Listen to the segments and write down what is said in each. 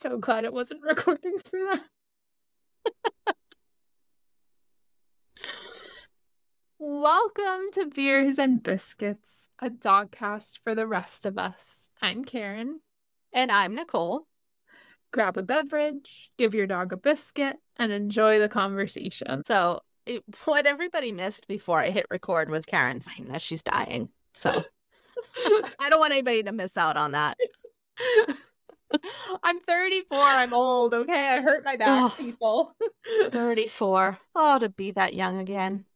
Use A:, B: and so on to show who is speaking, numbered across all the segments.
A: So glad it wasn't recording for that. Welcome to Beers and Biscuits, a dogcast for the rest of us. I'm Karen.
B: And I'm Nicole.
A: Grab a beverage, give your dog a biscuit, and enjoy the conversation.
B: So, what everybody missed before I hit record was Karen saying that she's dying. So, I don't want anybody to miss out on that.
A: I'm 34. I'm old, okay? I hurt my back, people.
B: 34. Oh, to be that young again.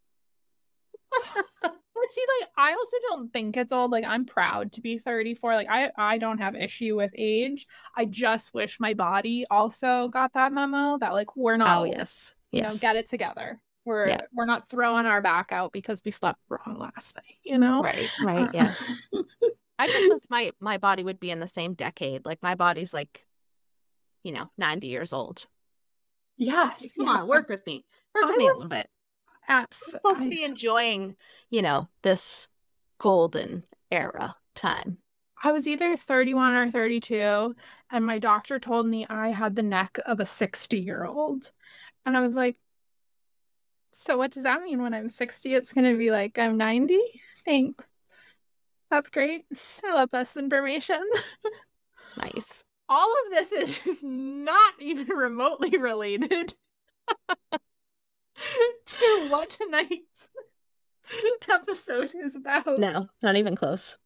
A: But see, like, I also don't think it's old. Like, I'm proud to be 34. Like, I don't have issue with age. I just wish my body also got that memo that, like, we're not old.
B: Yes.
A: You know, get it together. We're not throwing our back out because we slept wrong last night, you know?
B: Right, yeah. I just wish my body would be in the same decade. Like, my body's like, 90 years old.
A: Yes.
B: Like, come on, work with me. Work with me a little bit. I'm supposed to be enjoying, this golden era time.
A: I was either 31 or 32, and my doctor told me I had the neck of a 60-year-old. And I was like, so what does that mean when I'm 60? It's going to be like I'm 90? Thanks. That's great. I love this information.
B: Nice.
A: All of this is not even remotely related to what tonight's episode is about.
B: No, not even close.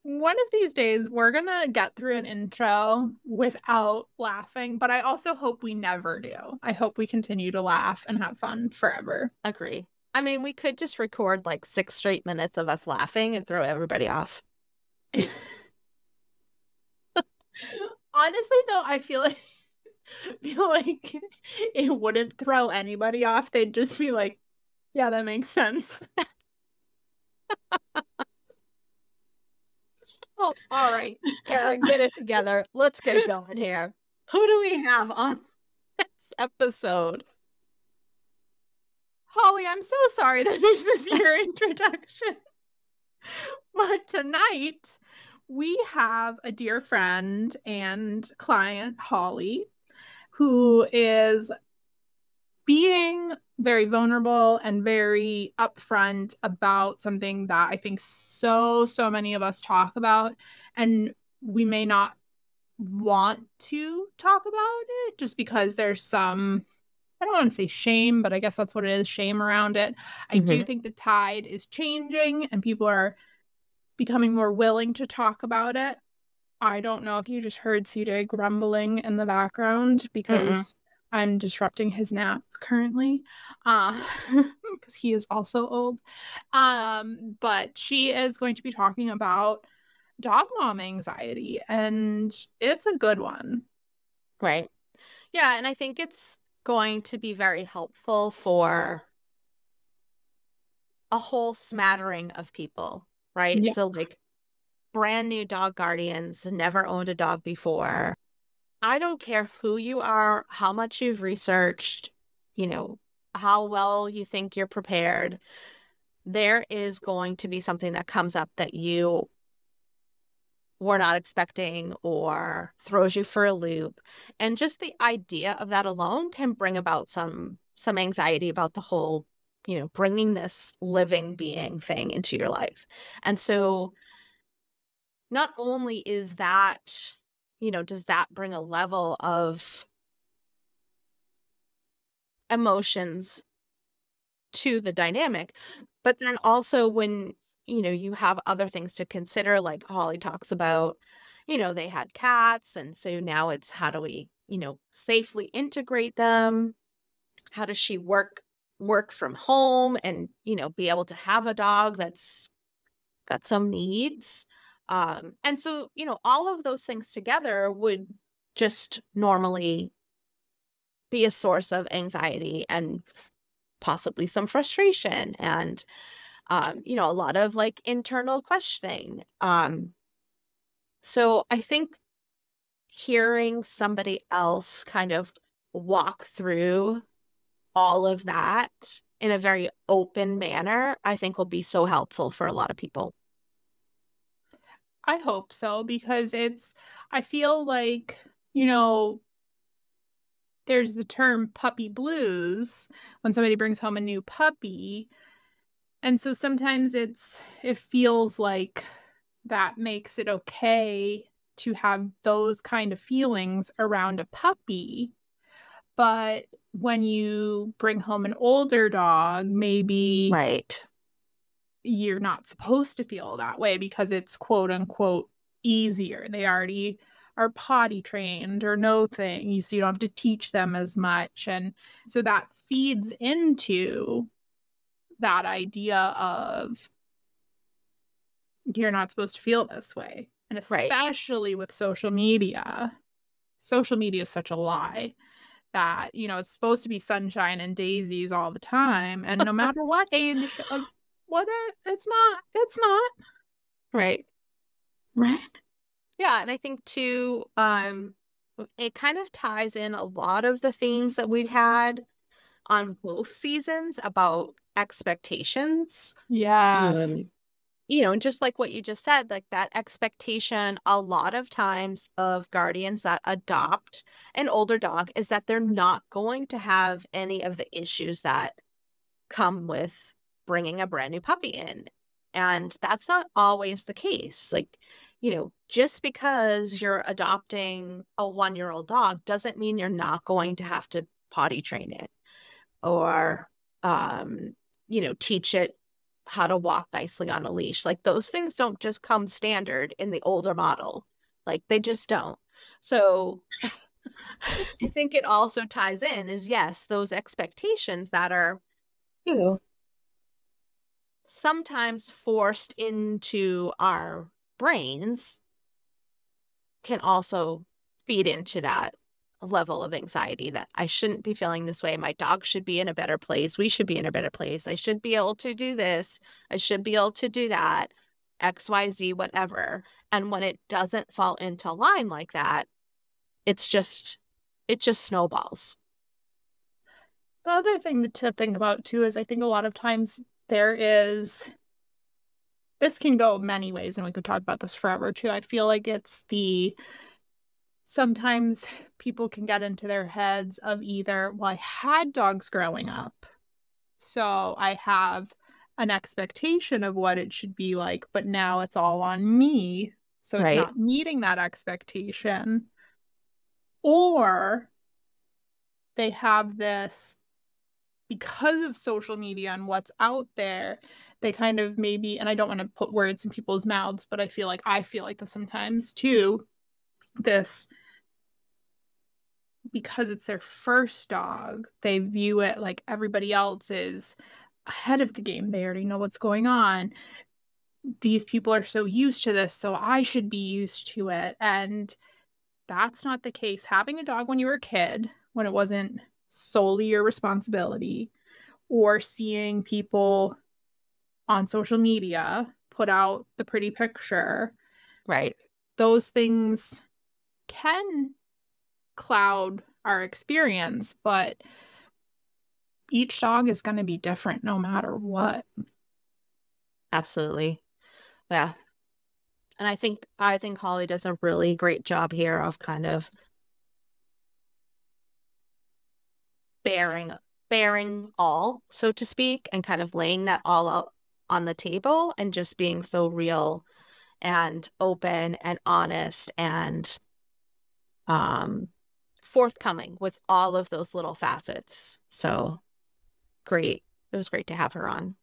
A: One of these days, we're going to get through an intro without laughing, but I also hope we never do. I hope we continue to laugh and have fun forever.
B: Agree. I mean, we could just record like 6 straight minutes of us laughing and throw everybody off.
A: Honestly, though, I feel like it wouldn't throw anybody off. They'd just be like, yeah, that makes sense.
B: Oh, all right. Karen, get it together. Let's get going here. Who do we have on this episode?
A: Holly, I'm so sorry that this is your introduction. But tonight, we have a dear friend and client, Holly, who is being very vulnerable and very upfront about something that I think so many of us talk about, and we may not want to talk about it just because there's some, I don't want to say shame, but I guess that's what it is, shame around it. I do think the tide is changing and people are becoming more willing to talk about it. I don't know if you just heard CJ grumbling in the background because I'm disrupting his nap currently, because he is also old. But she is going to be talking about dog mom anxiety, and it's a good one.
B: Right. Yeah, and I think it's going to be very helpful for a whole smattering of people, right?
A: Yes.
B: So like brand new dog guardians, never owned a dog before. I don't care who you are, how much you've researched, how well you think you're prepared. There is going to be something that comes up that you were not expecting or throws you for a loop. And just the idea of that alone can bring about some anxiety about the whole, bringing this living being thing into your life. And so not only is that, does that bring a level of emotions to the dynamic, but then also when, you have other things to consider, like Holly talks about, they had cats. And so now it's how do we, safely integrate them? How does she work from home and, be able to have a dog that's got some needs? And so, all of those things together would just normally be a source of anxiety and possibly some frustration and, a lot of like internal questioning. So I think hearing somebody else kind of walk through all of that in a very open manner, I think will be so helpful for a lot of people.
A: I hope so, because I feel like, there's the term puppy blues when somebody brings home a new puppy. And so sometimes it feels like that makes it okay to have those kind of feelings around a puppy. But when you bring home an older dog, maybe
B: Right.
A: you're not supposed to feel that way because it's quote unquote easier. They already are potty trained or know things, so you don't have to teach them as much. And so that feeds into that idea of you're not supposed to feel this way. And
B: Right.
A: especially with social media. Social media is such a lie that, it's supposed to be sunshine and daisies all the time. And no matter what age of whether it's not.
B: Right.
A: Right.
B: Yeah, and I think too, it kind of ties in a lot of the themes that we've had on both seasons about expectations.
A: Yes.
B: And just like what you just said, like that expectation a lot of times of guardians that adopt an older dog is that they're not going to have any of the issues that come with bringing a brand new puppy in. And that's not always the case. Like, just because you're adopting a 1-year-old dog doesn't mean you're not going to have to potty train it or, teach it how to walk nicely on a leash. Like those things don't just come standard in the older model. Like they just don't. So I think it also ties in is yes, those expectations that are, sometimes forced into our brains can also feed into that level of anxiety that I shouldn't be feeling this way. My dog should be in a better place. We should be in a better place. I should be able to do this. I should be able to do that. XYZ, whatever. And when it doesn't fall into line like that, it just snowballs.
A: The other thing to think about too is I think a lot of times this can go many ways, and we could talk about this forever too. I feel like sometimes people can get into their heads of either, well, I had dogs growing up, so I have an expectation of what it should be like, but now it's all on me, so it's
B: Right.
A: not meeting that expectation. Or they have this, because of social media and what's out there, they kind of maybe, and I don't want to put words in people's mouths, but I feel like this sometimes too, this, because it's their first dog, they view it like everybody else is ahead of the game. They already know what's going on. These people are so used to this, so I should be used to it. And that's not the case. Having a dog when you were a kid, when it wasn't solely your responsibility, or seeing people on social media put out the pretty picture,
B: Right.
A: those things can cloud our experience, but each dog is going to be different no matter what.
B: Absolutely. Yeah. And I think Holly does a really great job here of kind of bearing all, so to speak, and kind of laying that all out on the table and just being so real and open and honest and forthcoming with all of those little facets. So great. It was great to have her on.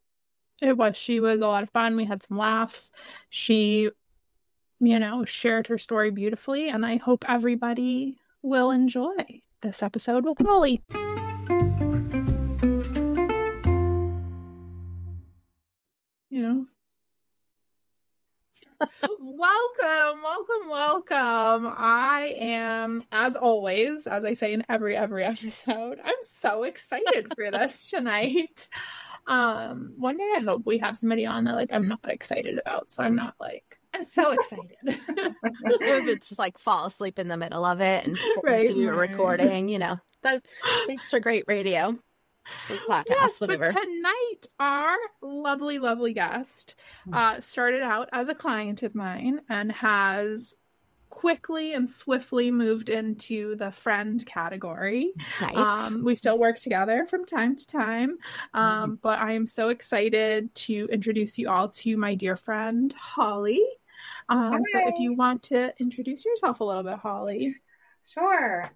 A: She was a lot of fun. We had some laughs. She, shared her story beautifully, and I hope everybody will enjoy this episode with Holly. Welcome. I am, as always, as I say in every episode, I'm so excited for this tonight. One day I hope we have somebody on that I'm not excited about, so I'm so excited.
B: If it's fall asleep in the middle of it and
A: right,
B: you're recording, that makes for great radio. podcast,
A: Yes,
B: whatever.
A: but tonight our lovely, lovely guest started out as a client of mine and has quickly and swiftly moved into the friend category.
B: Nice.
A: We still work together from time to time, but I am so excited to introduce you all to my dear friend, Holly. So if you want to introduce yourself a little bit, Holly.
C: Sure.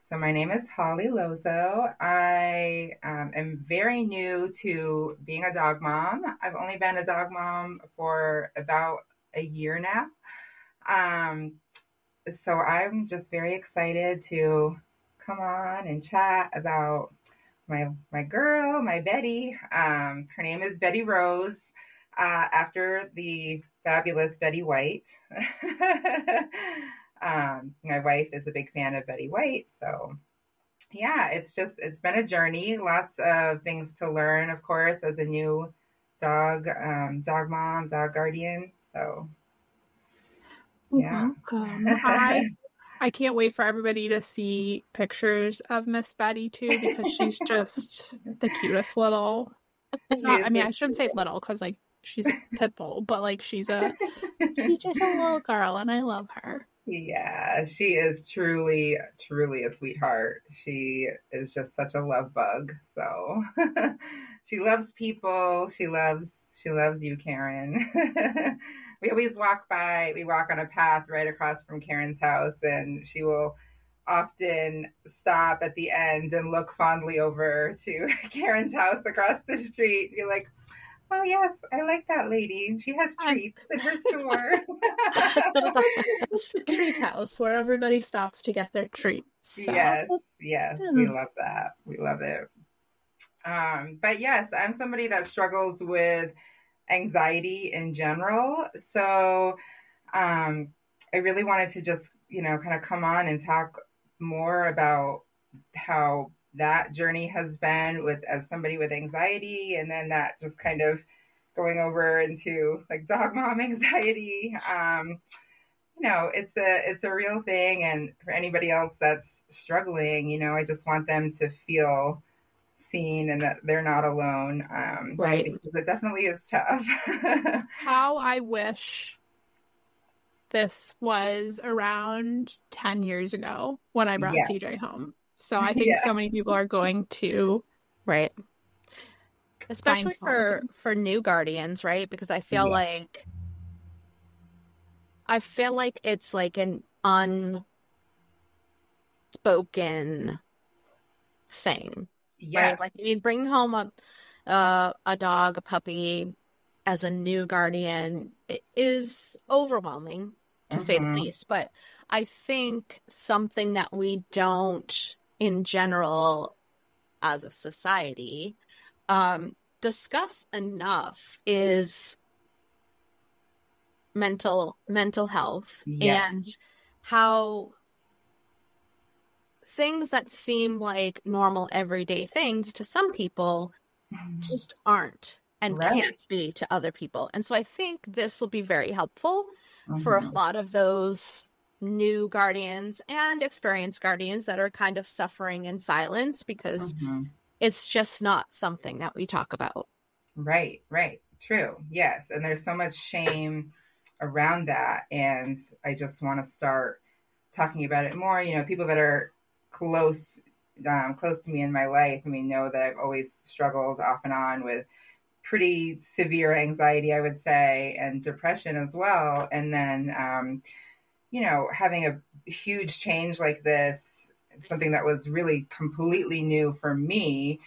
C: So my name is Holly Lozeau. I am very new to being a dog mom. I've only been a dog mom for about a year now. So I'm just very excited to come on and chat about my girl, my Betty. Her name is Betty Rose, after the fabulous Betty White. My wife is a big fan of Betty White, so yeah, it's been a journey. Lots of things to learn, of course, as a new dog mom, dog guardian. So yeah.
A: Welcome. I can't wait for everybody to see pictures of Miss Betty too, because she's just the cutest little. I mean, I shouldn't say little because like she's a pit bull, but like she's just a little girl, and I love her.
C: Yeah, she is truly, truly a sweetheart. She is just such a love bug. So she loves people. She loves you, Karen. We walk on a path right across from Karen's house, and she will often stop at the end and look fondly over to Karen's house across the street. Be like, oh, yes, I like that lady. She has treats in her store.
A: It's the treat house where everybody stops to get their treats. So.
C: Yes, we love that. We love it. But yes, I'm somebody that struggles with anxiety in general. So I really wanted to just, kind of come on and talk more about how that journey has been as somebody with anxiety, and then that just kind of going over into like dog mom anxiety. It's a real thing, and for anybody else that's struggling, I just want them to feel seen and that they're not alone.
B: Right.
C: Because it definitely is tough.
A: How I wish this was around 10 years ago when I brought CJ home. So I think so many people are going to.
B: Right. Especially for new guardians, right? Because I feel like it's like an unspoken thing.
C: Yeah.
B: Right? Like, you bring home a dog, a puppy as a new guardian, it is overwhelming, to say the least. But I think something that we don't, in general, as a society, discuss enough is mental health, and how things that seem like normal everyday things to some people just aren't and can't be to other people. And so I think this will be very helpful for a lot of those new guardians and experienced guardians that are kind of suffering in silence, because it's just not something that we talk about.
C: Right. True. Yes. And there's so much shame around that. And I just want to start talking about it more. People that are close to me in my life, know that I've always struggled off and on with pretty severe anxiety, I would say, and depression as well. And then, having a huge change like this, something that was really completely new for me,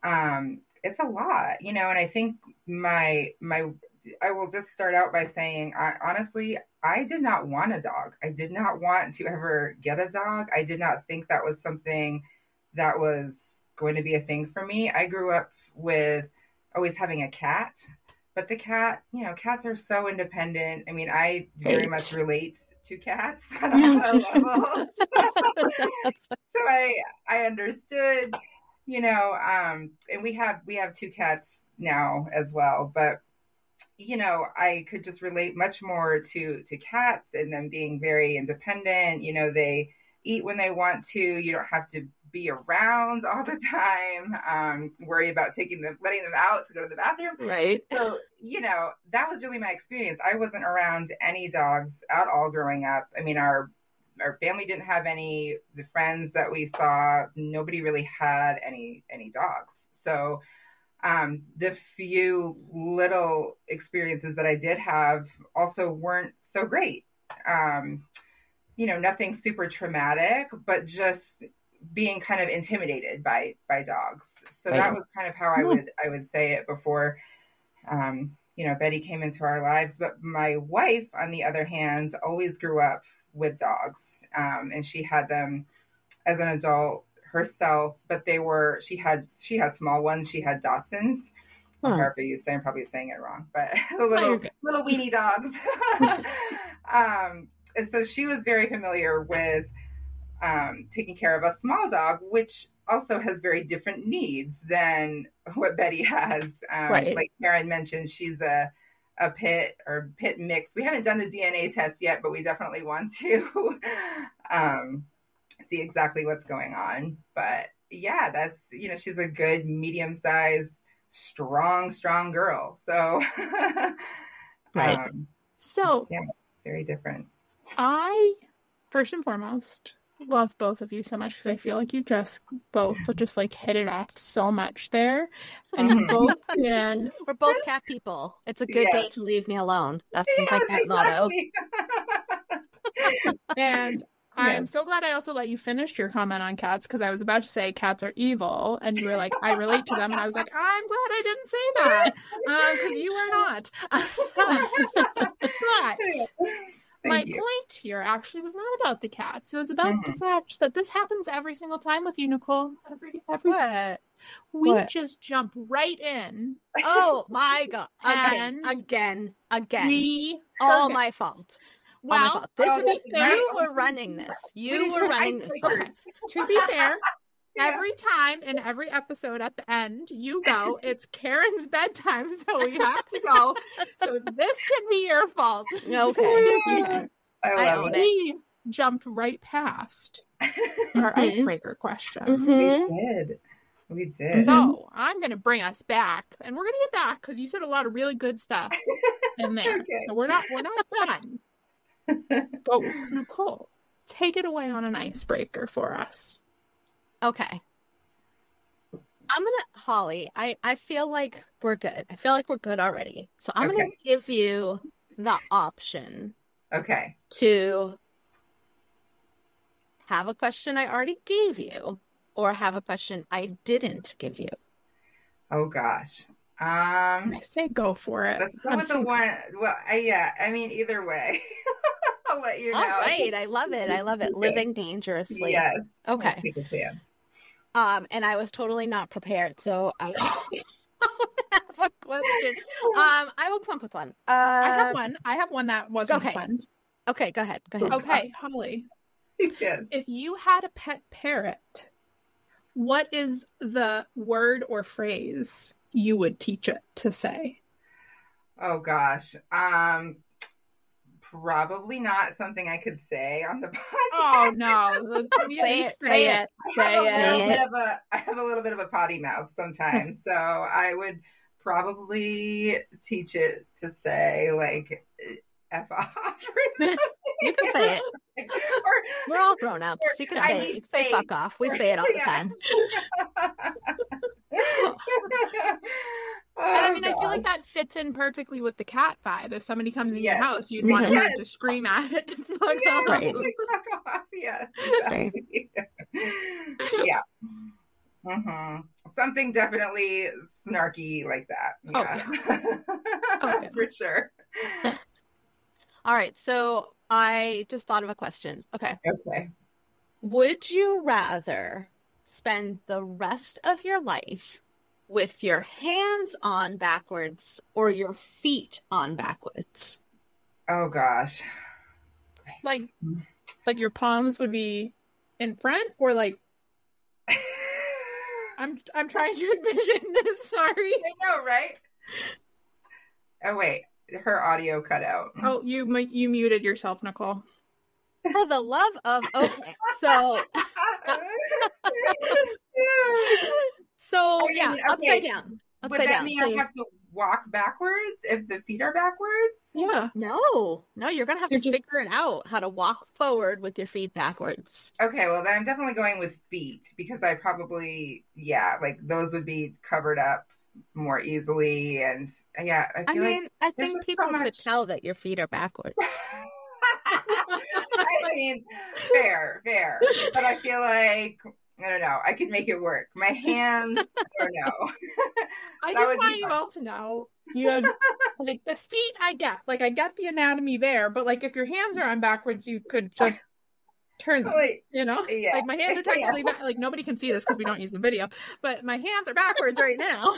C: it's a lot, and I think I will just start out by saying, honestly, I did not want a dog. I did not want to ever get a dog. I did not think that was something that was going to be a thing for me. I grew up with always having a cat, but the cat, cats are so independent. I very much relate to cats on a level. So I understood, and we have two cats now as well, but I could just relate much more to cats and them being very independent. They eat when they want to. You don't have to be around all the time, worry about letting them out to go to the bathroom.
B: Right.
C: So, that was really my experience. I wasn't around any dogs at all growing up. I mean, our family didn't have any. The friends that we saw, nobody really had any dogs. So the few little experiences that I did have also weren't so great. Nothing super traumatic, but just being kind of intimidated by dogs. So that was kind of how I would say it before, Betty came into our lives. But my wife, on the other hand, always grew up with dogs, and she had them as an adult herself. But she had small ones. She had Dachshunds. However you say, I'm probably saying it wrong, but little weenie dogs. And so she was very familiar with taking care of a small dog, which also has very different needs than what Betty has. Like Karen mentioned, she's a pit mix. We haven't done the DNA test yet, but we definitely want to see exactly what's going on. But yeah, that's, she's a good medium-sized, strong girl. So,
A: so
C: yeah, very different.
A: I, first and foremost, love both of you so much because I feel like you both like hit it off so much there. And you both can...
B: We're both cat people. It's a good day to leave me alone. That's my cat motto.
A: And I'm so glad I also let you finish your comment on cats, because I was about to say cats are evil, and you were like, I relate to them, and I was like, I'm glad I didn't say that, because you are not. But my point here actually was not about the cats. It was about the fact that this happens every single time with you, Nicole. We just jump right in.
B: Oh my God. Again. All my fault.
A: Well,
B: you were running this. You were running this.
A: To be fair, every time in every episode at the end, you go, it's Karen's bedtime, so we have to go. So this can be your fault.
B: Okay.
A: We jumped right past our icebreaker questions.
C: We did.
A: So I'm going to bring us back, and we're going to get back because you said a lot of really good stuff in there. Okay. So we're not done. But Nicole, take it away on an icebreaker for us.
B: Okay. Holly, I feel like we're good. I feel like we're good already. So I'm going to give you the option.
C: Okay.
B: To have a question I already gave you, or have a question I didn't give you.
C: Oh gosh.
A: I say go for it.
C: Let's go with the one. Well, I mean, either way. I'll let you know.
B: All right. I love it. Okay. Living dangerously.
C: Yes.
B: Okay.
C: Let's take a chance.
B: And I was totally not prepared, so I have a question. I will come up with one.
A: I have one that wasn't sent.
B: Okay, go ahead.
A: Okay, Holly.
C: Yes.
A: If you had a pet parrot, what is the word or phrase you would teach it to say?
C: Oh gosh. Probably not something I could say on the podcast.
A: Oh no. Say it.
C: I have a little bit of a potty mouth sometimes. So I would probably teach it to say like F off or something.
B: You can say it. We're all grown ups. You can say fuck off. We say it all the time.
A: And I mean, I feel like that fits in perfectly with the cat vibe. If somebody comes in your house, you'd want them to scream at it. Fuck off.
B: Right.
C: Fuck off. Yeah. Exactly. Yeah. Mm-hmm. Something definitely snarky like that. Yeah. For sure.
B: All right. So I just thought of a question. Okay. Would you rather spend the rest of your life with your hands on backwards or your feet on backwards?
C: Oh gosh.
A: Like your palms would be in front, or like I'm trying to envision this, sorry.
C: I know, right? Oh wait, her audio cut out.
A: Oh, you muted yourself, Nicole.
B: For the love of, okay. So,
C: I
B: yeah,
C: mean,
B: upside
C: okay,
B: down.
C: would
B: Upside
C: that
B: down.
C: mean
B: So
C: I have to walk backwards if the feet are backwards?
A: Yeah.
B: no, you're going to have
A: You're
B: to
A: just-
B: figure it out how to walk forward with your feet backwards.
C: Okay, well then I'm definitely going with feet because I probably, yeah, like those would be covered up more easily. And yeah, I
B: I
C: feel
B: mean,
C: like
B: I
C: there's
B: think
C: just so
B: people could
C: much.
B: tell that your feet are backwards.
C: I mean, fair. But I feel like, I don't know, I could make it work. My hands, I don't know.
A: I
C: That
A: just
C: would be
A: want you
C: fun.
A: all to know, you had, like, the feet I get the anatomy there, but like if your hands are on backwards, you could just turn them,
C: Like,
A: you know?
C: yeah.
A: Like my hands are technically back, like nobody can see this because we don't use the video, but my hands are backwards right now,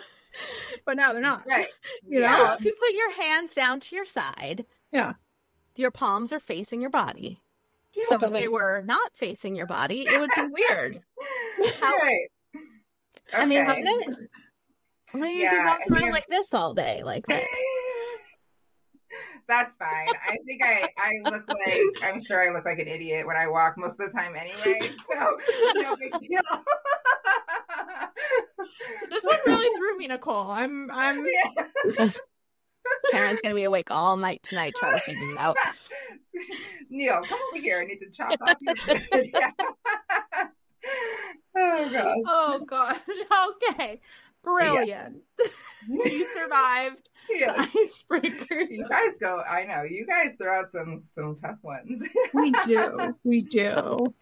A: but now they're not.
C: Right.
A: You
C: Yeah.
A: know?
B: Well, if you put your hands down to your side,
A: Yeah.
B: your palms are facing your body.
A: Yeah,
B: So
A: but
B: if they
A: like,
B: were not facing your body, it would be weird.
C: Right.
B: I mean,
C: Okay.
B: wouldn't it? I mean, you'd be
C: Yeah,
B: walking
C: I
B: around
C: think
B: like this all day, like this.
C: That's fine. I think I look like, I'm sure I look like an idiot when I walk most of the time anyway, so no big deal.
A: this one really threw me, Nicole. I'm
C: Yeah.
B: Karen's gonna be awake all night tonight trying to figure it out.
C: Neil, come over here. I need to chop off your food. Yeah. Oh, God.
A: oh gosh. Okay. Brilliant. You survived
C: Yeah.
A: the icebreaker.
C: You guys go, I know, you guys throw out some tough ones.
A: We do.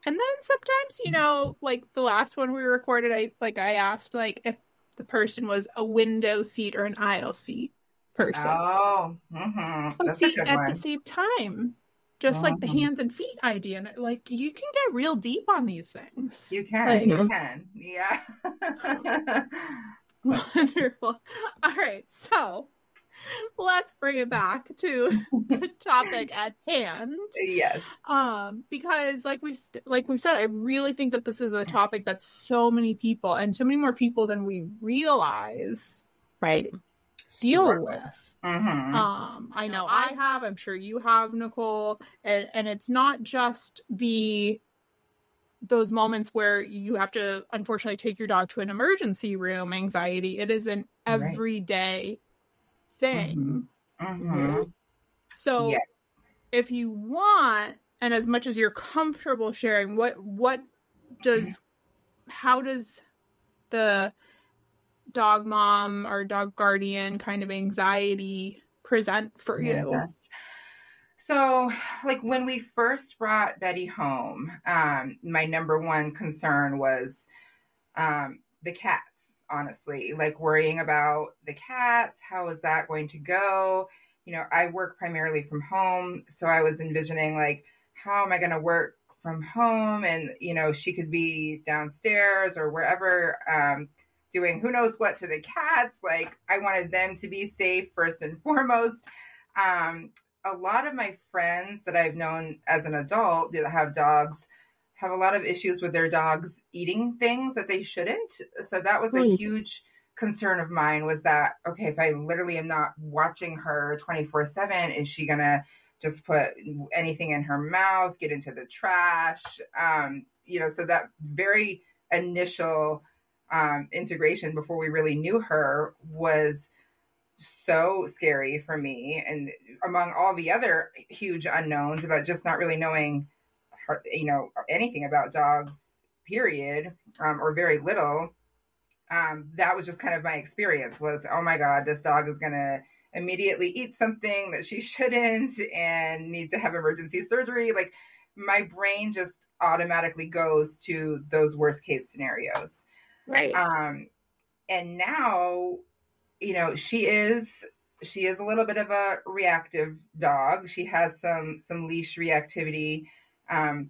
A: And then sometimes, you know, like the last one we recorded, I asked like if the person was a window seat or an aisle seat person.
C: Oh,
A: But
C: that's
A: see,
C: a good
A: at
C: one.
A: the same time, just like the hands and feet idea, and like you can get real deep on these things.
C: You can,
A: Like-
C: you can. Yeah.
A: Wonderful. All right, so let's bring it back to the topic at hand.
C: Yes.
A: Because like we've said, I really think that this is a topic that so many people, and so many more people than we realize,
B: Right.
A: deal
C: Struggle.
A: with.
C: Mm-hmm.
A: I know I have, I'm sure you have, Nicole, and it's not just those moments where you have to unfortunately take your dog to an emergency room anxiety. It is an everyday thing.
C: Mm-hmm.
A: So
C: Yes.
A: if you want, and as much as you're comfortable sharing, how does the dog mom or dog guardian kind of anxiety present for you?
C: Manifest. So, like when we first brought Betty home, my number one concern was the cats, honestly, like worrying about the cats. How is that going to go? You know, I work primarily from home. So I was envisioning like, how am I going to work from home? And, you know, she could be downstairs or wherever doing who knows what to the cats. Like I wanted them to be safe first and foremost. A lot of my friends that I've known as an adult that have dogs have a lot of issues with their dogs eating things that they shouldn't. So that was a huge concern of mine, was that, okay, if I literally am not watching her 24/7, is she going to just put anything in her mouth, get into the trash? You know, so that very initial integration before we really knew her was so scary for me, and among all the other huge unknowns about just not really knowing her, you know, anything about dogs, period, or very little. That was just kind of my experience, was, oh my God, this dog is going to immediately eat something that she shouldn't and need to have emergency surgery. Like my brain just automatically goes to those worst case scenarios.
B: Right.
C: And now, you know, she is a little bit of a reactive dog. She has some leash reactivity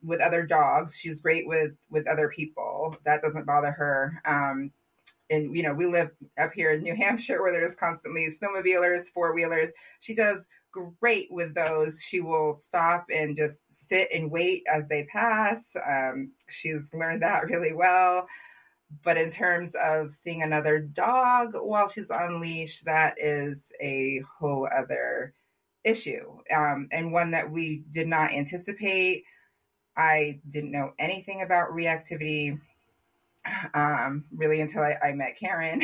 C: with other dogs. She's great with other people. That doesn't bother her. And, you know, we live up here in New Hampshire where there's constantly snowmobilers, four-wheelers. She does great with those. She will stop and just sit and wait as they pass. She's learned that really well. But in terms of seeing another dog while she's on leash, that is a whole other issue, and one that we did not anticipate. I didn't know anything about reactivity really until I met Karen.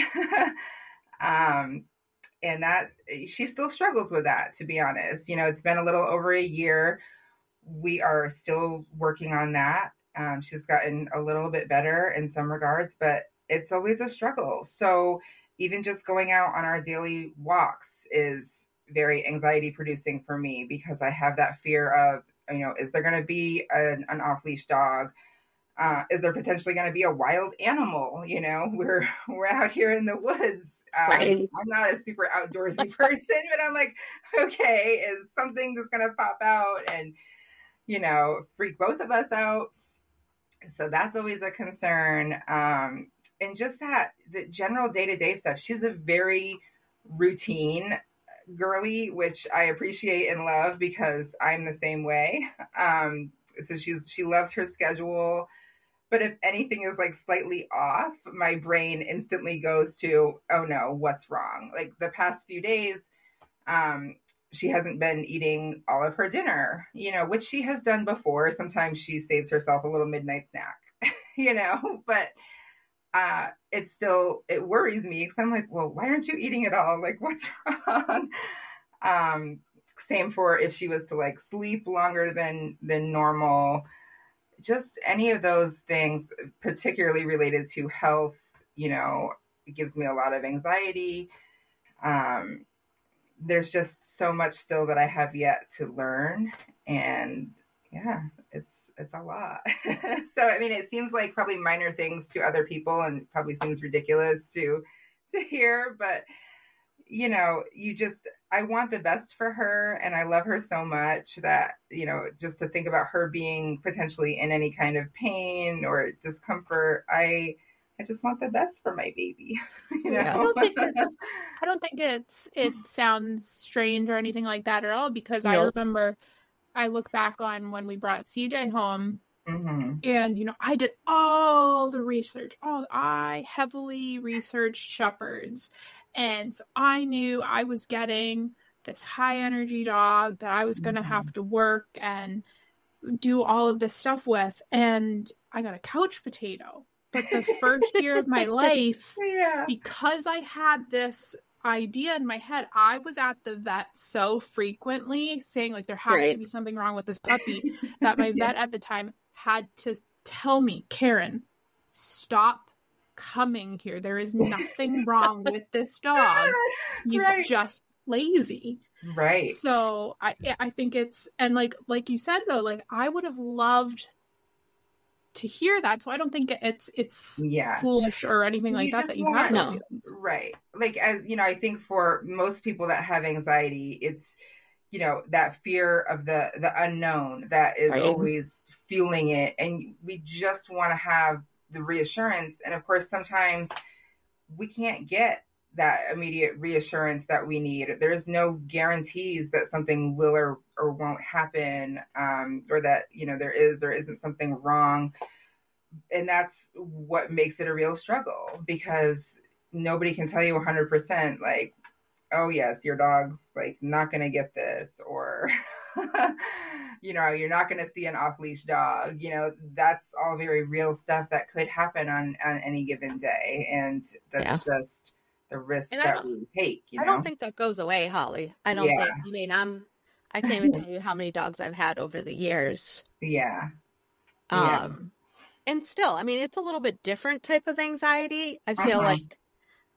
C: And that she still struggles with that, to be honest. It's been a little over a year. We are still working on that. She's gotten a little bit better in some regards, but it's always a struggle. So even just going out on our daily walks is very anxiety producing for me, because I have that fear of, is there going to be an off-leash dog? Is there potentially going to be a wild animal? We're out here in the woods.
B: Right.
C: I'm not a super outdoorsy person, but I'm like, okay, is something just going to pop out and, freak both of us out? So that's always a concern. And just the general day-to-day stuff. She's a very routine girly, which I appreciate and love, because I'm the same way. So she loves her schedule. But if anything is like slightly off, my brain instantly goes to, oh no, what's wrong? Like the past few days, she hasn't been eating all of her dinner, which she has done before. Sometimes she saves herself a little midnight snack, but it worries me, because I'm like, well, why aren't you eating it all? Like, what's wrong? Same for if she was to like sleep longer than normal. Just any of those things, particularly related to health, it gives me a lot of anxiety. There's just so much still that I have yet to learn. And yeah, it's a lot. So, I mean, it seems like probably minor things to other people, and probably seems ridiculous to hear, but I want the best for her, and I love her so much that, just to think about her being potentially in any kind of pain or discomfort, I just want the best for my baby.
A: I don't think it sounds strange or anything like that at all, because I remember, I look back on when we brought CJ home, and, I did all the research. I heavily researched shepherds. And so I knew I was getting this high energy dog that I was going to have to work and do all of this stuff with. And I got a couch potato. But the first year of my life, because I had this idea in my head, I was at the vet so frequently saying, like, there has to be something wrong with this puppy, that my vet at the time had to tell me, Karen, stop coming here. There is nothing wrong with this dog. He's just lazy.
C: Right.
A: So I think it's, and like you said though, like I would have loved to hear that. So I don't think it's foolish or anything like that you have those feelings.
C: Right. Like, as I think for most people that have anxiety, it's that fear of the unknown that is always fueling it, and we just want to have the reassurance. And of course, sometimes we can't get that immediate reassurance that we need. There's no guarantees that something will or won't happen, or that, there is or isn't something wrong. And that's what makes it a real struggle, because nobody can tell you 100%, like, oh yes, your dog's like not going to get this, or you're not going to see an off-leash dog. That's all very real stuff that could happen on any given day. And that's just the risk that we take.
B: I don't think that goes away, Holly. I don't think, I mean, I can't even tell you how many dogs I've had over the years. And still, I mean, it's a little bit different type of anxiety. I feel like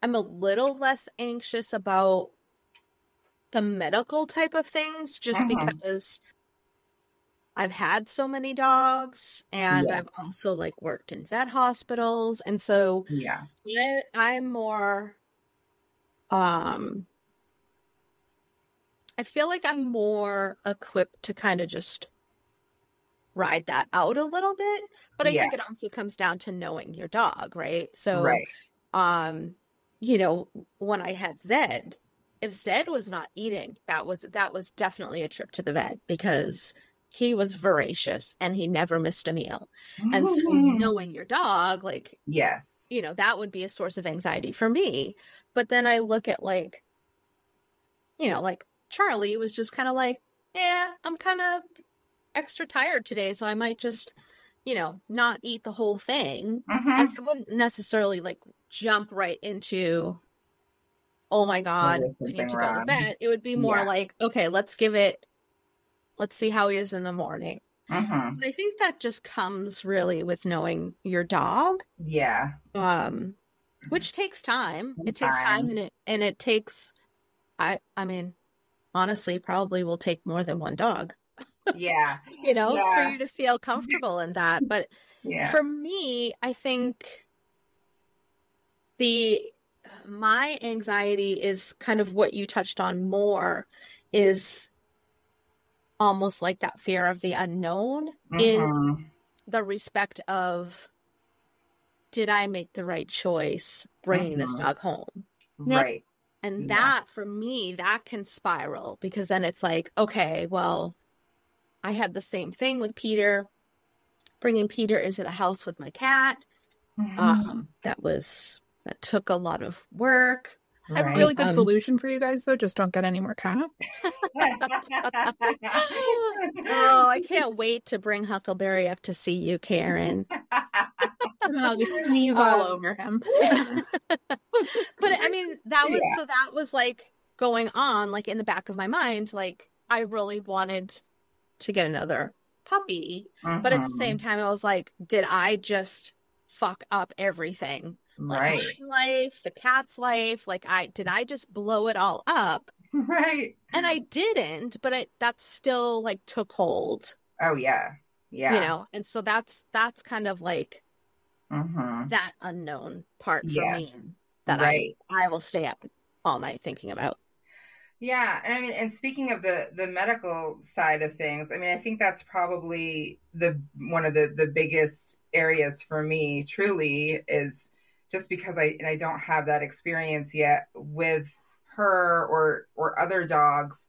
B: I'm a little less anxious about the medical type of things, just because I've had so many dogs, and I've also like worked in vet hospitals. And so I'm more, I feel like I'm more equipped to kind of just ride that out a little bit. But I think it also comes down to knowing your dog, right? So, when I had Zed, if Zed was not eating, that was definitely a trip to the vet, because he was voracious and he never missed a meal. And so knowing your dog, like, that would be a source of anxiety for me. But then I look at like Charlie was just kind of like, yeah, I'm kind of extra tired today, so I might just, not eat the whole thing. And so I wouldn't necessarily like jump right into, oh my God,
C: There's
B: I need
C: something
B: to go to
C: wrong.
B: bed. It would be more like, okay, let's see how he is in the morning. But I think that just comes really with knowing your dog.
C: Yeah.
B: Which takes time. It takes time, and it takes, I mean, honestly, probably will take more than one dog.
C: Yeah.
B: For you to feel comfortable in that. But for me, I think my anxiety is kind of what you touched on more, is almost like that fear of the unknown, in the respect of, did I make the right choice bringing this dog home?
C: Right.
B: And that, for me, that can spiral, because then it's like, okay, well, I had the same thing with Peter, bringing Peter into the house with my cat. That took a lot of work.
A: I have a really good solution for you guys, though. Just don't get any more cat.
B: Oh, I can't wait to bring Huckleberry up to see you, Karen.
A: And I'll just sneeze all over him.
B: But I mean, that was like going on, like in the back of my mind, like I really wanted to get another puppy. But at the same time, I was like, did I just fuck up everything? Like my life, the cat's life, like did I just blow it all up?
C: Right.
B: And I didn't, but that still like took hold.
C: Oh yeah. Yeah.
B: And so that's kind of like that unknown part for me that I will stay up all night thinking about.
C: Yeah. And I mean, and speaking of the medical side of things, I mean, I think that's probably one of the biggest areas for me, truly, is just because I don't have that experience yet with her or other dogs.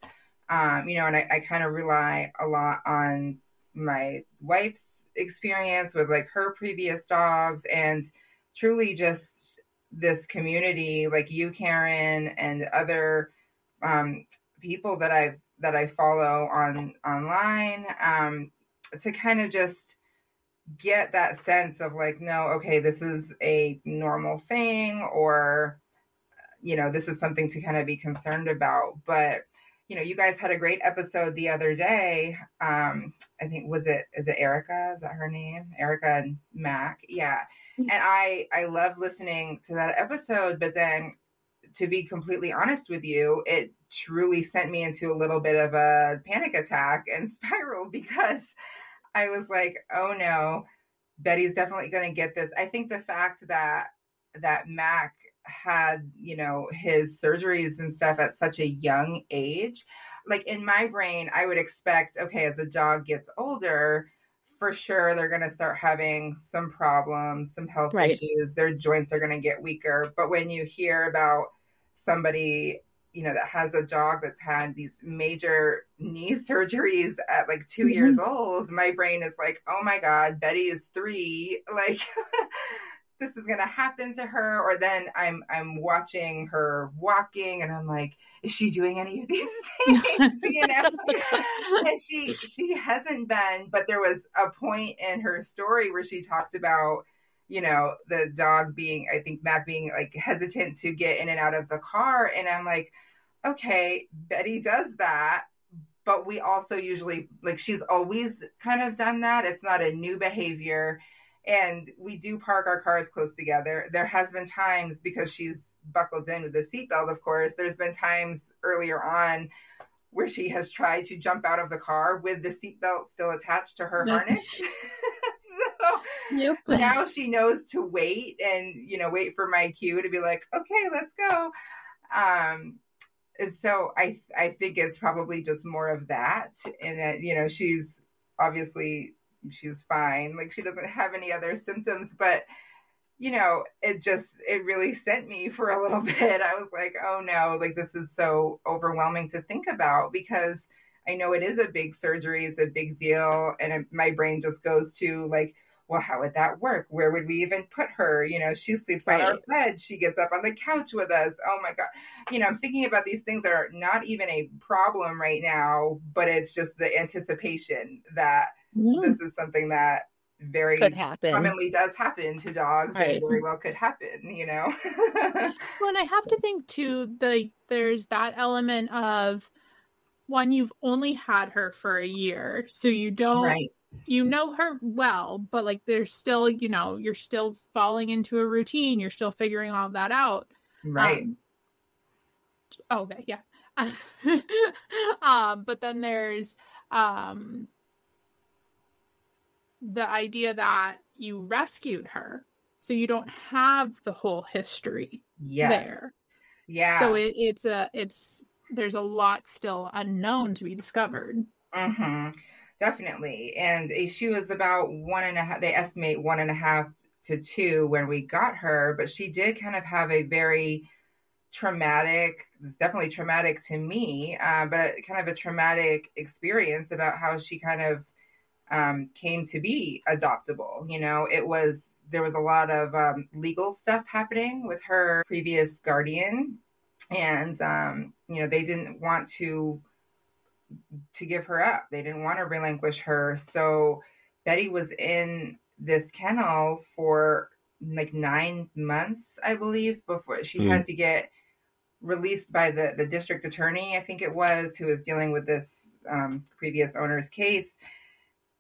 C: And I kind of rely a lot on my wife's experience with like her previous dogs, and truly just this community, like you, Karen, and other people that I follow online, to kind of just get that sense of like, no, okay, this is a normal thing, or this is something to kind of be concerned about. But you guys had a great episode the other day. I think is it Erica? Is that her name? Erica and Mac. Yeah. And I love listening to that episode, but then, to be completely honest with you, it truly sent me into a little bit of a panic attack and spiral, because I was like, oh no, Betty's definitely going to get this. I think the fact that Mac had, his surgeries and stuff at such a young age, like in my brain, I would expect, okay, as a dog gets older, for sure they're going to start having some problems, some health issues. Their joints are going to get weaker. But when you hear about somebody, that has a dog that's had these major knee surgeries at like 2 years old, my brain is like, oh my God, Betty is 3. Like, this is going to happen to her. Or then I'm watching her walking and I'm like, is she doing any of these things? And she hasn't been, but there was a point in her story where she talks about, the dog being, I think Mac being like hesitant to get in and out of the car. And I'm like, okay, Betty does that, but we also usually, like, she's always kind of done that. It's not a new behavior. And we do park our cars close together. There has been times, because she's buckled in with the seatbelt, of course, there's been times earlier on where she has tried to jump out of the car with the seatbelt still attached to her harness. So now she knows to wait and, wait for my cue to be like, okay, let's go. And so I think it's probably just more of that. And that, she's obviously, she's fine. Like, she doesn't have any other symptoms, but, it really sent me for a little bit. I was like, oh no, like, this is so overwhelming to think about, because I know it is a big surgery. It's a big deal. And my brain just goes to like, well, how would that work? Where would we even put her? She sleeps on our bed. She gets up on the couch with us. Oh my God. I'm thinking about these things that are not even a problem right now, but it's just the anticipation that this is something that very commonly does happen to dogs and very well could happen,
A: Well, and I have to think too, there's that element of, one, you've only had her for a year, so you don't, you know her well, but like there's still, you're still falling into a routine, you're still figuring all of that out.
C: Right.
A: Okay, yeah. But then there's the idea that you rescued her, so you don't have the whole history there.
C: Yeah.
A: So there's a lot still unknown to be discovered.
C: Mm-hmm. Definitely. And she was about 1.5, they estimate 1.5 to 2 when we got her, but she did kind of have a very traumatic, it's definitely traumatic to me, but kind of a traumatic experience about how she kind of came to be adoptable. There was a lot of legal stuff happening with her previous guardian, and they didn't want to give her up. They didn't want to relinquish her. So Betty was in this kennel for like 9 months, I believe, before she had to get released by the district attorney, I think it was, who was dealing with this previous owner's case.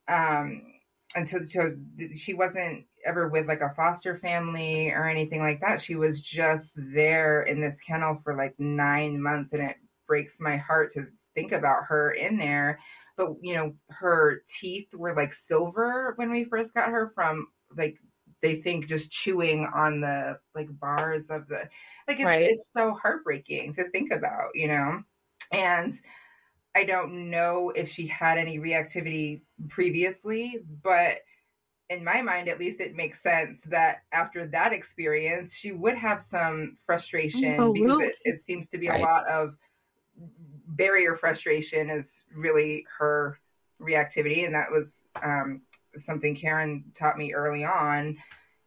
C: And so she wasn't ever with like a foster family or anything like that. She was just there in this kennel for like 9 months, and it breaks my heart to think about her in there. But her teeth were like silver when we first got her, from like, they think just chewing on the like bars of the, like, it's so heartbreaking to think about, and I don't know if she had any reactivity previously, but in my mind, at least, it makes sense that after that experience, she would have some frustration, because it seems to be a lot of barrier frustration is really her reactivity. And that was something Karen taught me early on,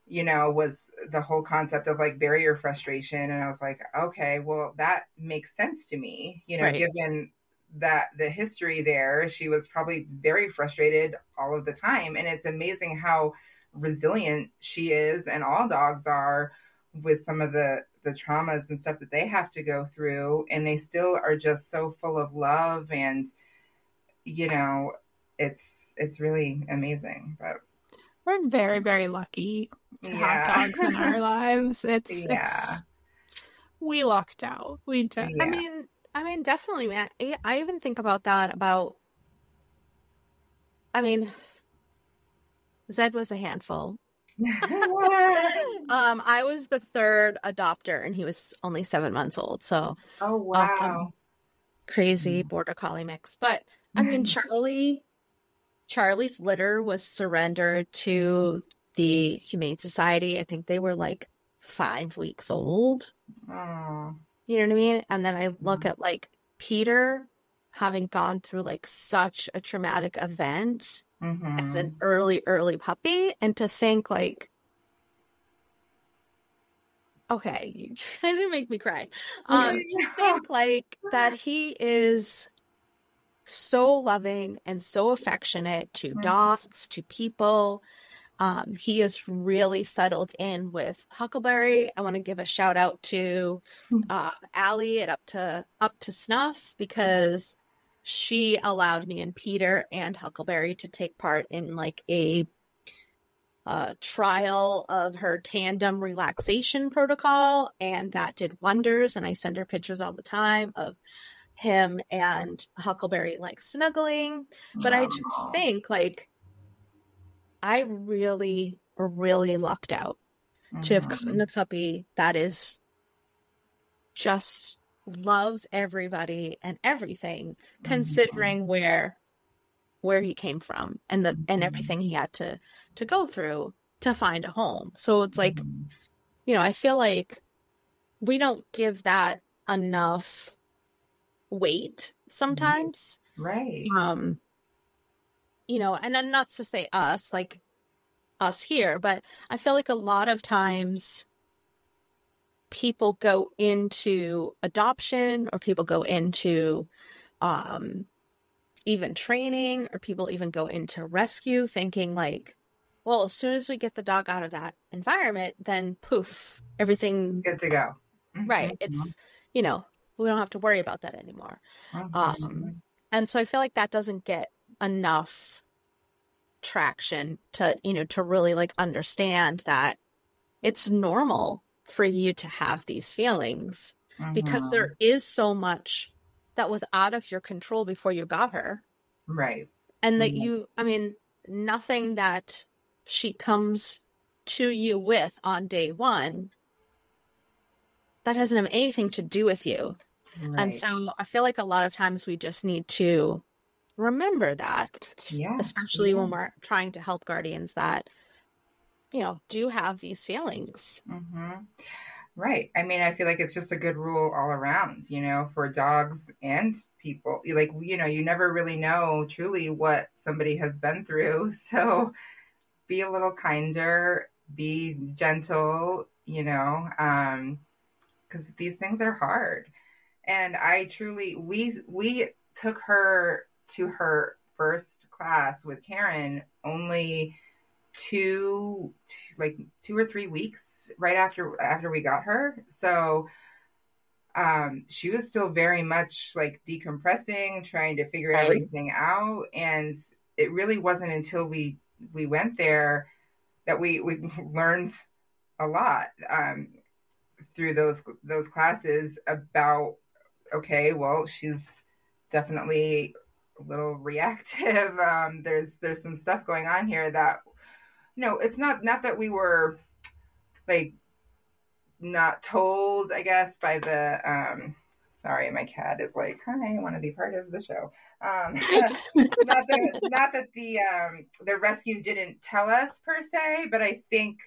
C: was the whole concept of like barrier frustration. And I was like, okay, well, that makes sense to me, given that the history there, she was probably very frustrated all of the time. And it's amazing how resilient she is, and all dogs are, with some of the traumas and stuff that they have to go through, and they still are just so full of love. And it's really amazing. But
A: we're very, very lucky to have dogs in our lives. It's we lucked out. We did.
B: I mean, definitely, man. I even think about that. Zed was a handful. I was the third adopter, and he was only 7 months old. So,
C: oh wow,
B: crazy border collie mix. But I mean, Charlie's litter was surrendered to the Humane Society. I think they were like 5 weeks old.
C: Oh.
B: You know what I mean? And then I look at like Peter having gone through like such a traumatic event as an early puppy, and to think like, okay, you guys make me cry. To think like that he is so loving and so affectionate to dogs, to people. He is really settled in with Huckleberry. I want to give a shout out to Allie at Up to Snuff, because she allowed me and Peter and Huckleberry to take part in like a trial of her tandem relaxation protocol, and that did wonders. And I send her pictures all the time of him and Huckleberry like snuggling. But I just think like, I really, really lucked out to have gotten a puppy that is just loves everybody and everything, considering where he came from and everything he had to go through to find a home. So it's like, I feel like we don't give that enough weight sometimes.
C: Right.
B: And then not to say us, like, us here, but I feel like a lot of times people go into adoption, or people go into even training, or people even go into rescue thinking like, well, as soon as we get the dog out of that environment, then poof, everything
C: Good to go.
B: right. It's, we don't have to worry about that anymore.
C: Mm-hmm.
B: And so I feel like that doesn't get enough traction to, to really like understand that it's normal for you to have these feelings, because there is so much that was out of your control before you got her.
C: Right.
B: And that nothing that she comes to you with on day one, that doesn't have anything to do with you.
C: Right.
B: And so I feel like a lot of times we just need to remember that, especially when we're trying to help guardians that, do have these feelings.
C: Mm-hmm. Right. I mean, I feel like it's just a good rule all around, for dogs and people. Like, you never really know truly what somebody has been through. So be a little kinder, be gentle, because these things are hard. And I truly, we took her to her first class with Karen only two or 3 weeks right after we got her. So she was still very much like decompressing, trying to figure everything out. And it really wasn't until we went there that we learned a lot through those classes about, okay, well, she's definitely a little reactive. There's some stuff going on here that, it's not that we were like not told, I guess, by the sorry, my cat is like, hi, I want to be part of the show. Not that the rescue didn't tell us per se, but I think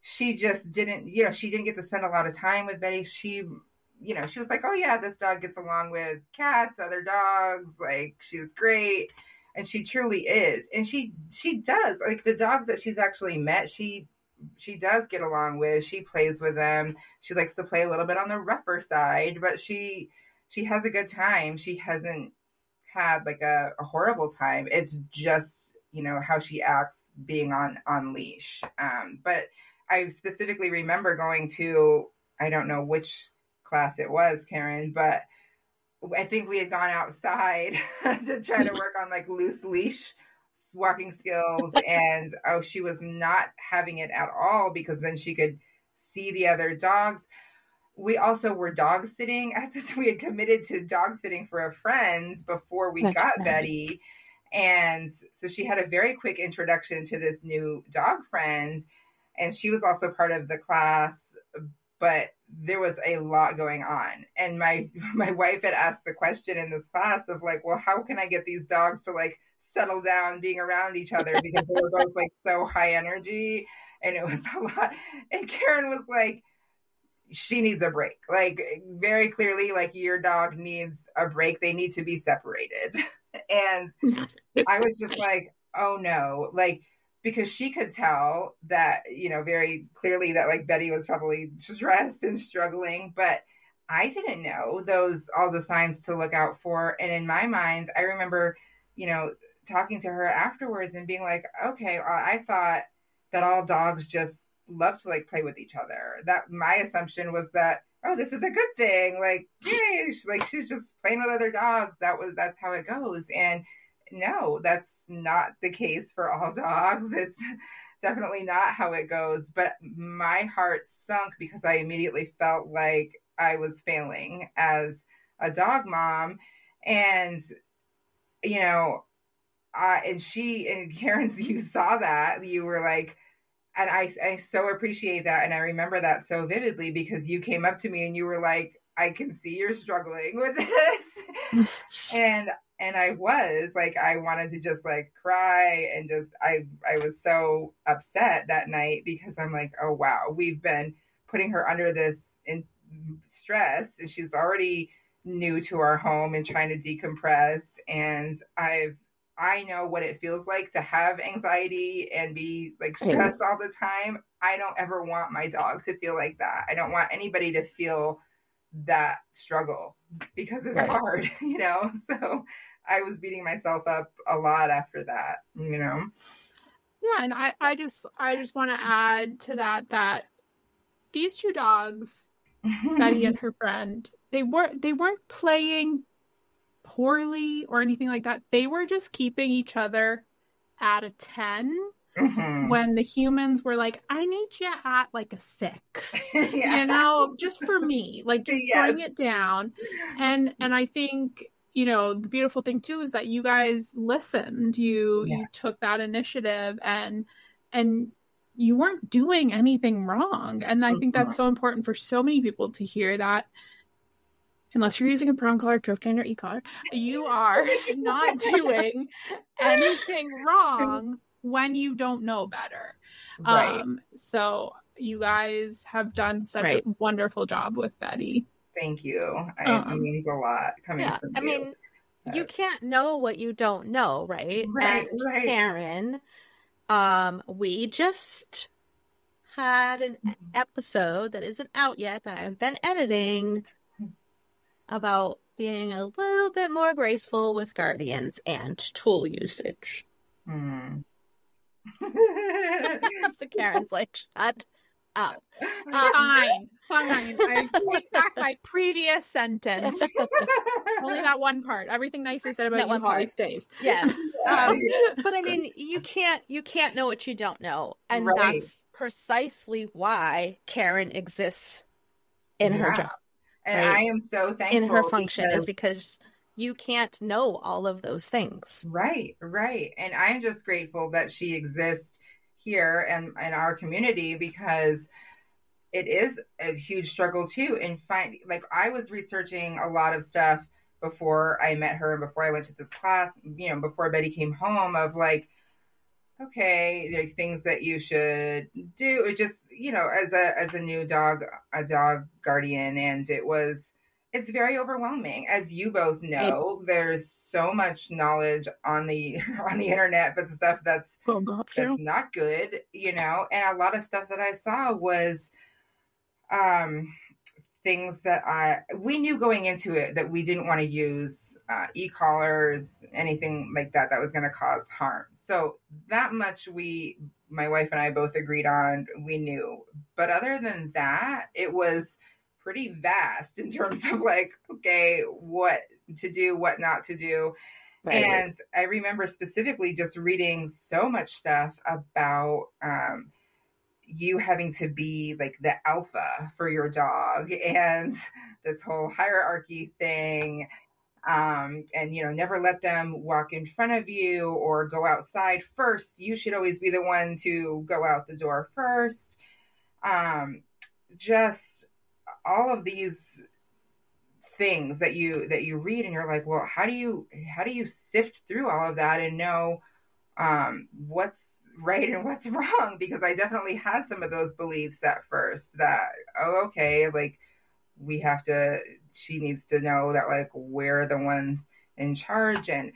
C: she just didn't, she didn't get to spend a lot of time with Betty. She was like, oh yeah, this dog gets along with cats, other dogs, like she's great. And she truly is. And she does, like the dogs that she's actually met, she does get along with. She plays with them. She likes to play a little bit on the rougher side, but she has a good time. She hasn't had like a horrible time. It's just, how she acts being on leash. But I specifically remember going to, I don't know which class it was, Karen, but I think we had gone outside to try to work on like loose leash walking skills, and she was not having it at all, because then she could see the other dogs. We also were dog sitting at this. We had committed to dog sitting for a friend before we got Betty. And so she had a very quick introduction to this new dog friend, and she was also part of the class, but there was a lot going on. And my wife had asked the question in this class of like, well, how can I get these dogs to like settle down being around each other, because they were both like so high energy, and it was a lot. And Karen was like, she needs a break, like very clearly, like your dog needs a break. They need to be separated. And I was just like, oh no, like, because she could tell that, very clearly that like Betty was probably stressed and struggling, but I didn't know all the signs to look out for. And in my mind, I remember, talking to her afterwards and being like, okay, well, I thought that all dogs just love to like play with each other. That my assumption was that, oh, this is a good thing. Like, yay, she's just playing with other dogs. That's how it goes. And no, that's not the case for all dogs. It's definitely not how it goes. But my heart sunk because I immediately felt like I was failing as a dog mom. And, and Karen, you saw that. You were like, and I so appreciate that. And I remember that so vividly, because you came up to me and you were like, I can see you're struggling with this. And I was like, I wanted to just like cry, and just, I was so upset that night, because I'm like, oh wow, we've been putting her under this stress, and she's already new to our home and trying to decompress. And I've I know what it feels like to have anxiety and be like stressed all the time. I don't ever want my dog to feel like that. I don't want anybody to feel that struggle because it's hard, you know? So I was beating myself up a lot after that, you know?
A: Yeah. And I just want to add to that these two dogs, Betty and her friend, they weren't playing poorly or anything like that. They were just keeping each other at a 10 when the humans were like, I need you at like a 6, you know, just for me, like just bring it down. And I think, you know, the beautiful thing too is that you guys listened, you took that initiative and you weren't doing anything wrong. And I think that's so important for so many people to hear, that unless you're using a prong collar, choke chain, or e-collar, you are not doing anything wrong when you don't know better.
C: Right.
A: So you guys have done such a wonderful job with Betty.
C: Thank you. It means a lot coming from you.
B: I mean, you can't know what you don't know, right?
C: Right,
B: and
C: right.
B: Karen, we just had an episode that isn't out yet that I've been editing about being a little bit more graceful with guardians and tool usage.
C: Mm.
B: The Karen's like, shut up.
A: Fine. I take back my previous sentence. Only that one part. Everything nice I said about you, Holly, stays.
B: Yes. But I mean, you can't know what you don't know. And that's precisely why Karen exists in her job.
C: And I am so thankful.
B: In her function is because you can't know all of those things.
C: Right. And I'm just grateful that she exists here and in our community, because it is a huge struggle too. And like I was researching a lot of stuff before I met her and before I went to this class, you know, before Betty came home, of like, okay, like things that you should do. It just, you know, as a new dog guardian, and it's very overwhelming. As you both know, there's so much knowledge on the internet, but the stuff that's not good, you know. And a lot of stuff that I saw was things that we knew going into it that we didn't want to use e-collars, anything like that was going to cause harm. So that much my wife and I both agreed on, we knew. But other than that, it was pretty vast in terms of like, okay, what to do, what not to do. Right. And I remember specifically just reading so much stuff about you having to be like the alpha for your dog, and this whole hierarchy thing. And, you know, never let them walk in front of you or go outside first. You should always be the one to go out the door first. Just all of these things that you read, and you're like, well, how do you sift through all of that and know what's right and what's wrong? Because I definitely had some of those beliefs at first that, oh, okay, like she needs to know that like we're the ones in charge. And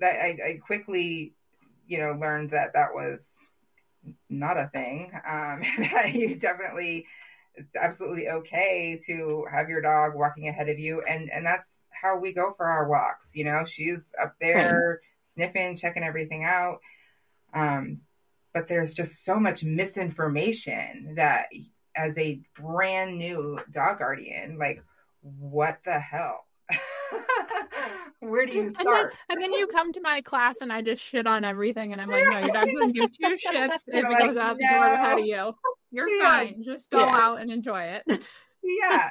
C: that I quickly, you know, learned that was not a thing. That it's absolutely okay to have your dog walking ahead of you. And that's how we go for our walks. You know, she's up there sniffing, checking everything out. But there's just so much misinformation that as a brand new dog guardian, like, what the hell? Where do you start?
A: And then you come to my class and I just shit on everything, and I'm like, no, your dog doesn't give two shits if it goes out the door ahead of you. You're fine. Just go out and enjoy it.
C: Yeah.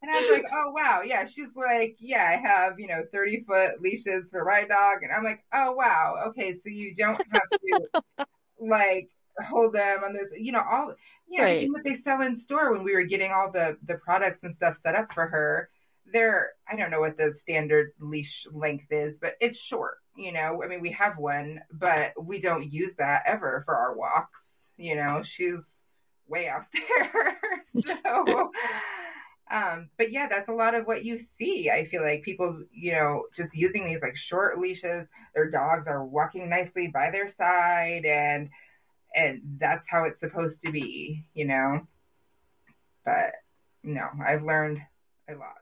C: And I was like, oh, wow. Yeah. She's like, yeah, I have, 30-foot leashes for my dog. And I'm like, oh, wow. Okay. So you don't have to like hold them on this, everything that they sell in store. When we were getting all the products and stuff set up for her, I don't know what the standard leash length is, but it's short, I mean, we have one, but we don't use that ever for our walks. She's way out there. So, But yeah, that's a lot of what you see. I feel like people, just using these like short leashes, their dogs are walking nicely by their side, and that's how it's supposed to be, But no, I've learned a lot.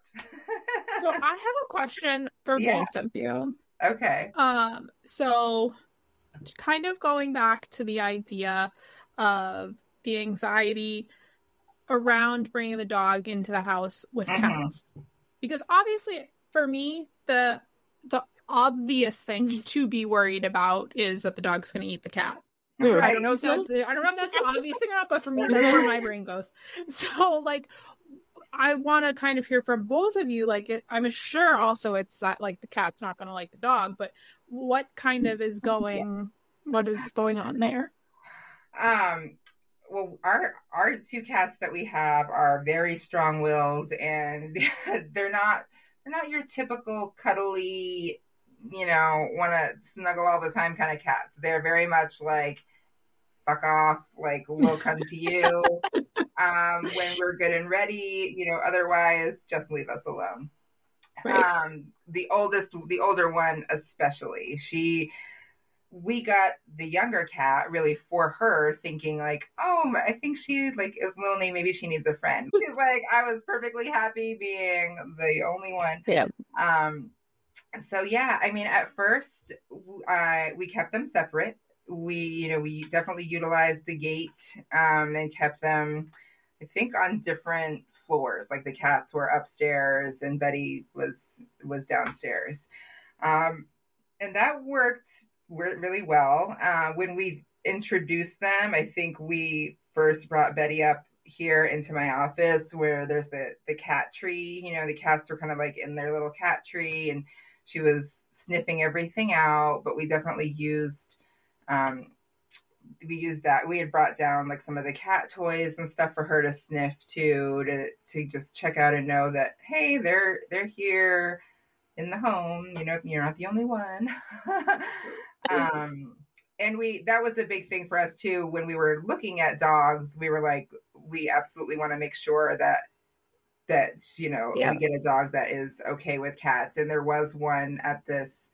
A: So I have a question for both of you.
C: Okay.
A: So kind of going back to the idea of the anxiety around bringing the dog into the house with cats, because obviously for me the obvious thing to be worried about is that the dog's going to eat the cat. Right. I don't know if that's the obvious thing or not, but for me that's where my brain goes. So like I want to kind of hear from both of you. Like, I'm sure also it's that like the cat's not going to like the dog, but what is going on there?
C: Well, our two cats that we have are very strong-willed, and they're not your typical cuddly, want to snuggle all the time kind of cats. They're very much like, fuck off, like we'll come to you when we're good and ready, otherwise just leave us alone. Right. The older one especially, we got the younger cat really for her, thinking like, oh, I think she like is lonely, maybe she needs a friend. She's like, I was perfectly happy being the only one.
B: Yeah.
C: So yeah, I mean, at first we kept them separate. We definitely utilized the gate and kept them, I think, on different floors. Like the cats were upstairs and Betty was downstairs, and that worked really well. When we introduced them, I think we first brought Betty up here into my office where there's the cat tree. The cats were kind of like in their little cat tree, and she was sniffing everything out. But we definitely used that. We had brought down like some of the cat toys and stuff for her to sniff to just check out and know that, hey, they're here in the home, you're not the only one. And that was a big thing for us too. When we were looking at dogs, we were like, we absolutely want to make sure that we get a dog that is okay with cats. And there was one at this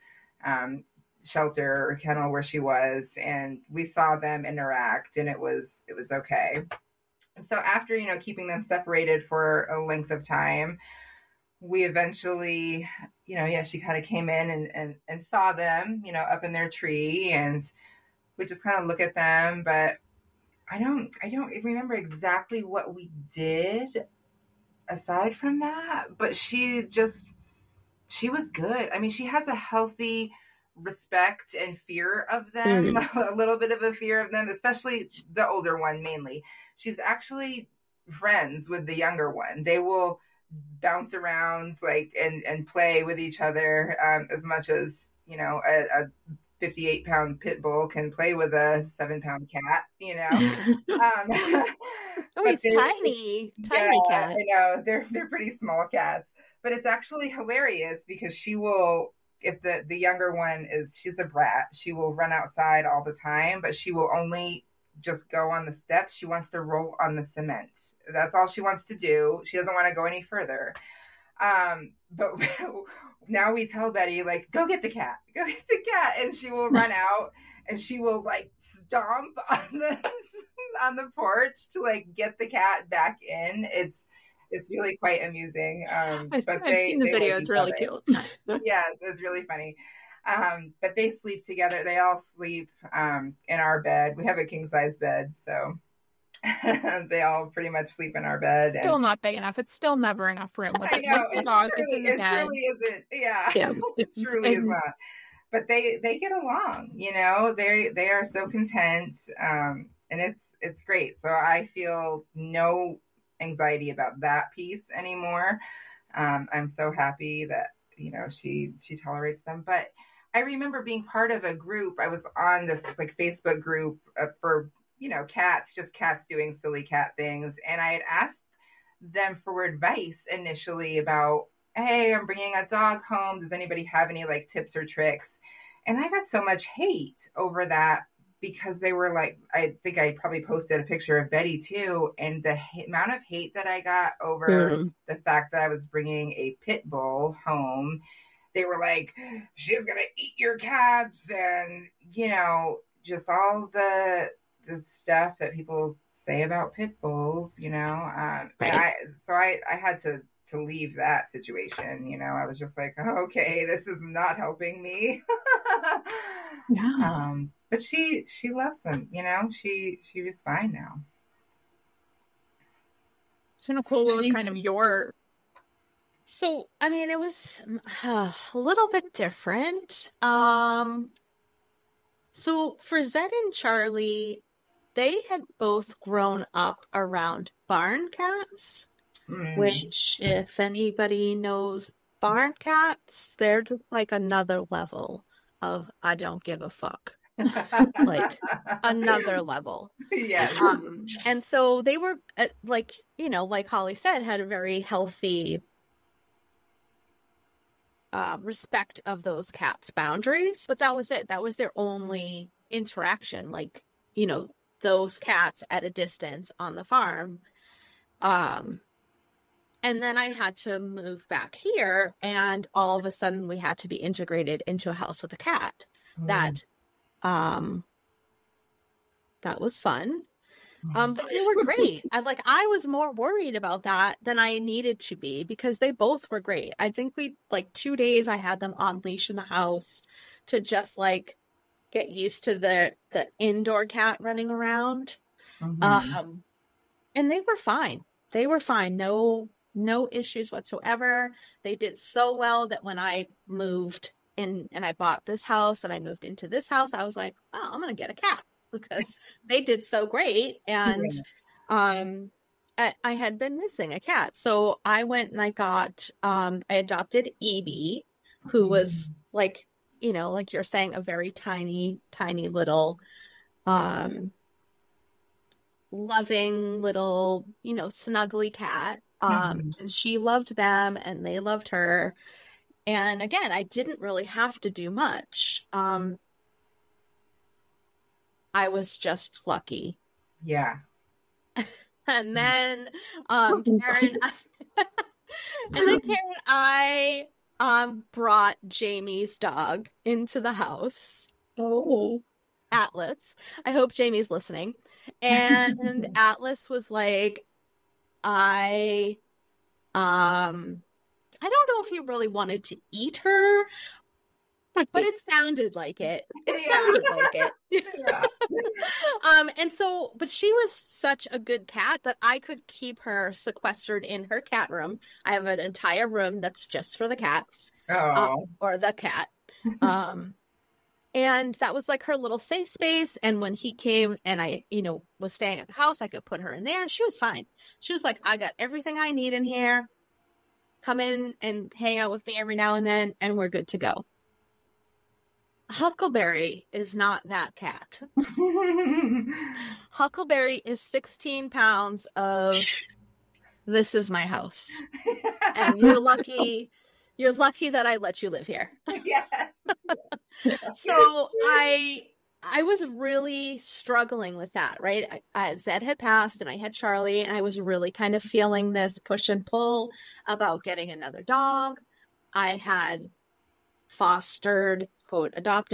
C: shelter or kennel where she was, and we saw them interact, and it was okay. So after keeping them separated for a length of time, we eventually she kind of came in and saw them up in their tree, and we just kind of look at them. But I don't remember exactly what we did aside from that, but she was good. I mean, she has a healthy respect and fear of them, a little bit of a fear of them, especially the older one mainly. She's actually friends with the younger one. They will bounce around like and play with each other as much as a 58-pound pit bull can play with a 7-pound cat.
B: He's tiny cat.
C: I know, they're pretty small cats, but it's actually hilarious because she will, if the younger one she's a brat, she will run outside all the time, but she will only just go on the steps. She wants to roll on the cement. That's all she wants to do. She doesn't want to go any further. But now we tell Betty, like, go get the cat, and she will run out and she will like stomp on the porch to like get the cat back in. It's really quite amusing.
A: I've seen the video. It's really cute.
C: Yes, it's really funny. But they sleep together. They all sleep in our bed. We have a king size bed, so they all pretty much sleep in our bed.
A: Still not big enough. It's still never enough room.
C: I know. It truly isn't. Yeah. It truly is not. But they get along. They are so content, and it's great. So I feel no anxiety about that piece anymore. I'm so happy that she tolerates them. But I remember being part of a group. I was on this like Facebook group for cats, just cats doing silly cat things, and I had asked them for advice initially about, hey, I'm bringing a dog home, does anybody have any like tips or tricks? And I got so much hate over that because they were like, I think I probably posted a picture of Betty too, and the amount of hate that I got over the fact that I was bringing a pit bull home. They were like, she's gonna eat your cats, and just all the stuff that people say about pit bulls,
B: Right.
C: I had to leave that situation. I was just like, oh, okay, this is not helping me.
A: Yeah.
C: But she loves them. She was fine now.
A: So Nicole, what was kind of your?
B: So, I mean, it was a little bit different. So for Zed and Charlie, they had both grown up around barn cats, which, if anybody knows barn cats, they're just like another level of I don't give a fuck. Like another level.
C: Yes.
B: And so they were like Holly said, had a very healthy respect of those cats' boundaries, but that was it. That was their only interaction. Like, those cats at a distance on the farm. And then I had to move back here, and all of a sudden we had to be integrated into a house with a cat. That was fun. But they were great. I was more worried about that than I needed to be, because they both were great. I think 2 days I had them on leash in the house to just get used to the indoor cat running around. And they were fine. They were fine. No issues whatsoever. They did so well that when I moved in and I bought this house and I moved into this house, I was like, oh, I'm going to get a cat, because they did so great. And I had been missing a cat. So I went and I adopted Evie, who was like you're saying, a very tiny, tiny little, loving little, snuggly cat. And she loved them and they loved her. And again, I didn't really have to do much. I was just lucky.
C: Yeah.
B: And then Karen I brought Jamie's dog into the house.
A: Oh.
B: Atlas. I hope Jamie's listening. And Atlas was like, I don't know if he really wanted to eat her, but it sounded like it. Sounded like it.
C: Yeah.
B: But she was such a good cat that I could keep her sequestered in her cat room. I have an entire room that's just for the cats, or the cat. And that was like her little safe space. And when he came and I, was staying at the house, I could put her in there and she was fine. She was like, I got everything I need in here. Come in and hang out with me every now and then, and we're good to go. Huckleberry is not that cat. Huckleberry is 16 pounds of this is my house. And you're lucky that I let you live here.
C: Yes.
B: So I was really struggling with that, right? Zed had passed and I had Charlie, and I was really kind of feeling this push and pull about getting another dog. I had fostered a dog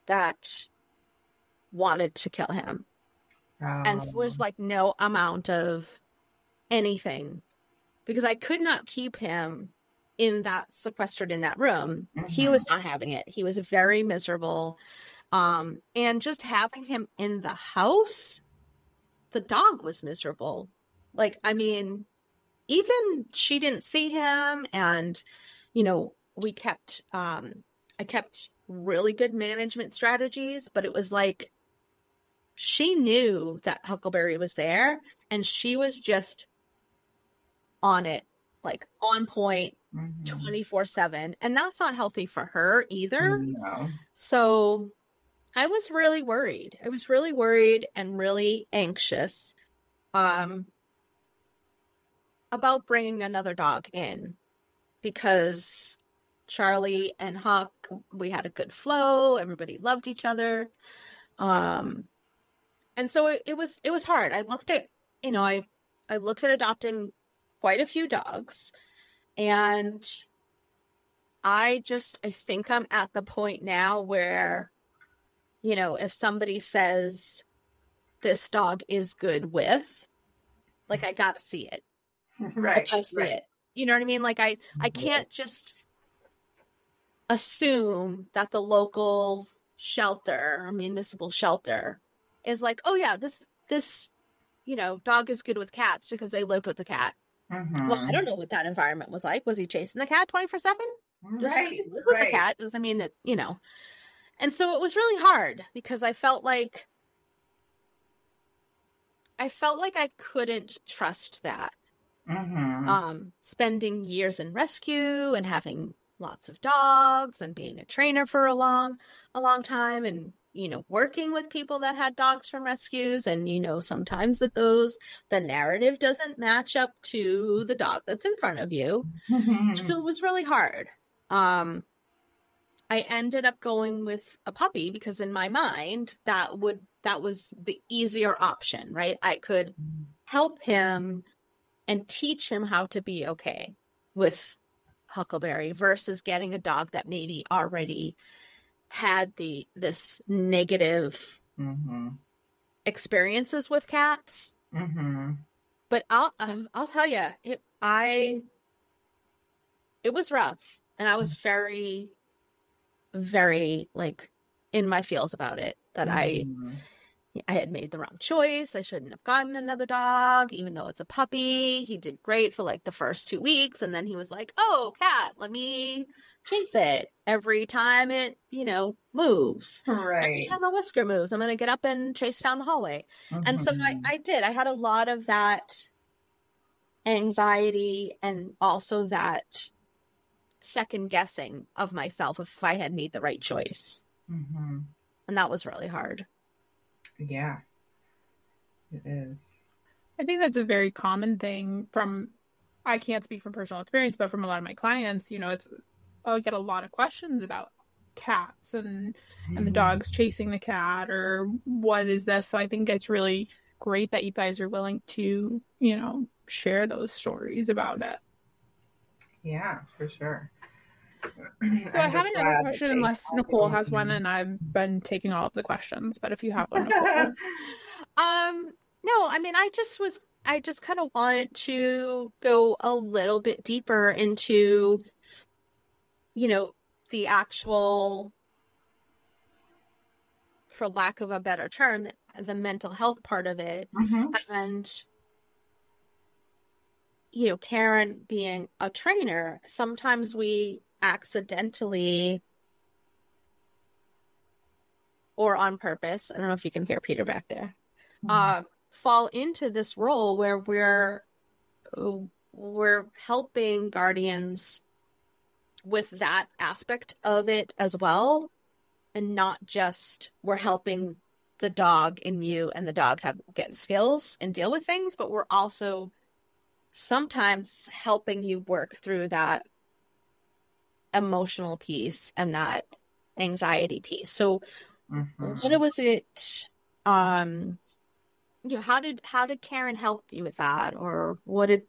B: that wanted to kill him. And there was no amount of anything, because I could not keep him sequestered in that room. He was not having it. He was very miserable. And just having him in the house, the dog was miserable. Even she didn't see him, and I kept really good management strategies, but it was like she knew that Huckleberry was there and she was just on it, on point, 24/7, and that's not healthy for her either.
C: No.
B: So I was really worried. And really anxious about bringing another dog in, because Charlie and Huck, we had a good flow. Everybody loved each other. And so it was hard. I looked at, I looked at adopting quite a few dogs, and I think I'm at the point now where, if somebody says this dog is good with, like, I gotta see it.
C: Right.
B: I see it. You know what I mean? Like, I can't just assume that the local shelter, or municipal shelter, is like, oh yeah, this dog is good with cats because they lived with the cat. Well, I don't know what that environment was like. Was he chasing the cat 24/7? Just because he lived with the cat doesn't mean that, And so it was really hard because I felt like I couldn't trust that. Spending years in rescue and having lots of dogs and being a trainer for a long time, and working with people that had dogs from rescues, and sometimes the narrative doesn't match up to the dog that's in front of you. So it was really hard. I ended up going with a puppy because in my mind that was the easier option, right? I could help him and teach him how to be okay with Huckleberry versus getting a dog that maybe already had this negative experiences with cats. But I'll tell you, it was rough, and I was very, very like in my feels about it, that I had made the wrong choice. I shouldn't have gotten another dog, even though it's a puppy. He did great for like the first 2 weeks, and then he was like, oh, cat, let me chase it every time it, moves.
C: Right.
B: Every time a whisker moves, I'm going to get up and chase down the hallway. And so I did. I had a lot of that anxiety and also that second guessing of myself if I had made the right choice. And that was really hard.
C: Yeah, it is.
A: I think that's a very common thing I can't speak from personal experience, but from a lot of my clients, I get a lot of questions about cats and the dogs chasing the cat, or what is this? So I think it's really great that you guys are willing to, share those stories about it.
C: Yeah, for sure.
A: So I have another question, unless Nicole has one, and I've been taking all of the questions, but if you have one, Nicole.
B: No, I mean, I just kind of wanted to go a little bit deeper into, the actual, for lack of a better term, the mental health part of it. And, Karen being a trainer, sometimes we accidentally or on purpose, I don't know if you can hear Peter back there, fall into this role where we're helping guardians with that aspect of it as well, and not just we're helping the dog and you and the dog get skills and deal with things, but we're also sometimes helping you work through that emotional piece and that anxiety piece. So what was it, how did Karen help you with that? Or what did,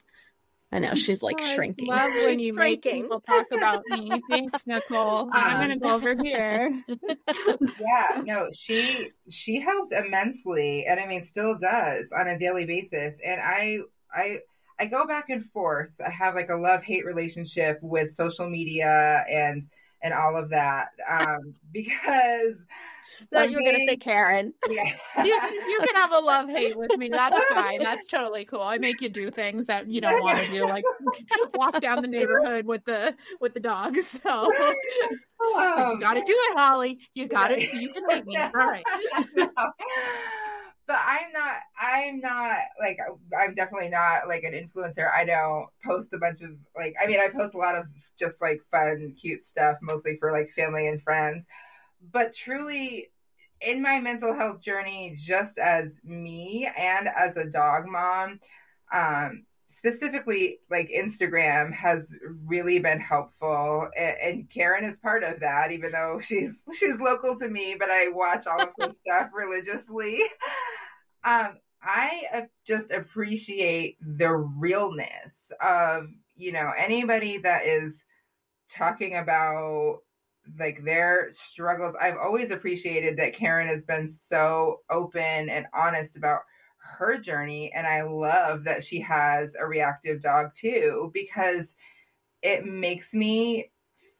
B: I know she's like shrinking.
A: I love when you make people talk about me. Thanks, Nicole. I'm going to go over here.
C: Yeah, no, she helped immensely, and I mean, still does on a daily basis. And I go back and forth. I have like a love-hate relationship with social media and all of that, because
B: so you were going to say Karen.
C: Yeah.
A: you can have a love-hate with me. That's fine. That's totally cool. I make you do things that you don't want to do, like walk down the neighborhood with the dogs. So you got to do it, Holly. You got it. So you can hate me. All right.
C: No. But I'm not like, I'm definitely not like an influencer. I don't post a bunch of like, I mean, I post a lot of just like fun, cute stuff, mostly for like family and friends. But truly, in my mental health journey, just as me and as a dog mom, specifically like Instagram has really been helpful, and Karen is part of that, even though she's local to me, but I watch all of her stuff religiously. I just appreciate the realness of, anybody that is talking about like their struggles. I've always appreciated that Karen has been so open and honest about her journey, and I love that she has a reactive dog too, because it makes me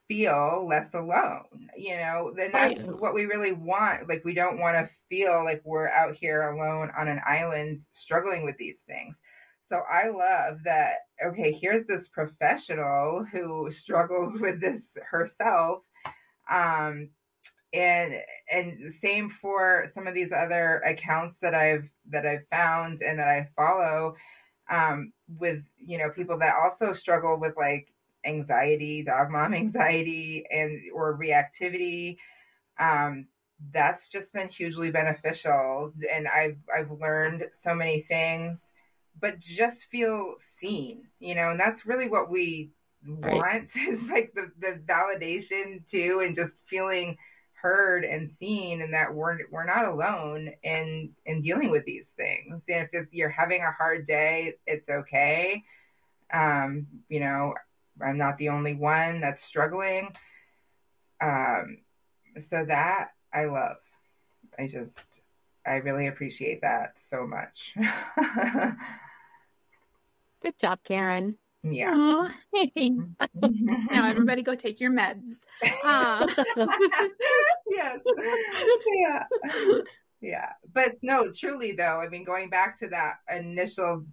C: feel less alone, then that's what we really want. Like, we don't want to feel like we're out here alone on an island struggling with these things. So I love that, okay, here's this professional who struggles with this herself. And same for some of these other accounts that I've found and that I follow, with, people that also struggle with like anxiety, dog mom anxiety, or reactivity. That's just been hugely beneficial. And I've learned so many things, but just feel seen, and that's really what we want, is like the validation too, and just feeling heard and seen, and that we're not alone in dealing with these things. And if you're having a hard day, it's okay. I'm not the only one that's struggling. So that I love. I really appreciate that so much.
B: Good job, Karen.
C: Yeah.
A: Now everybody go take your meds.
C: Yes. Yeah. But no, truly though, I mean, going back to that initial,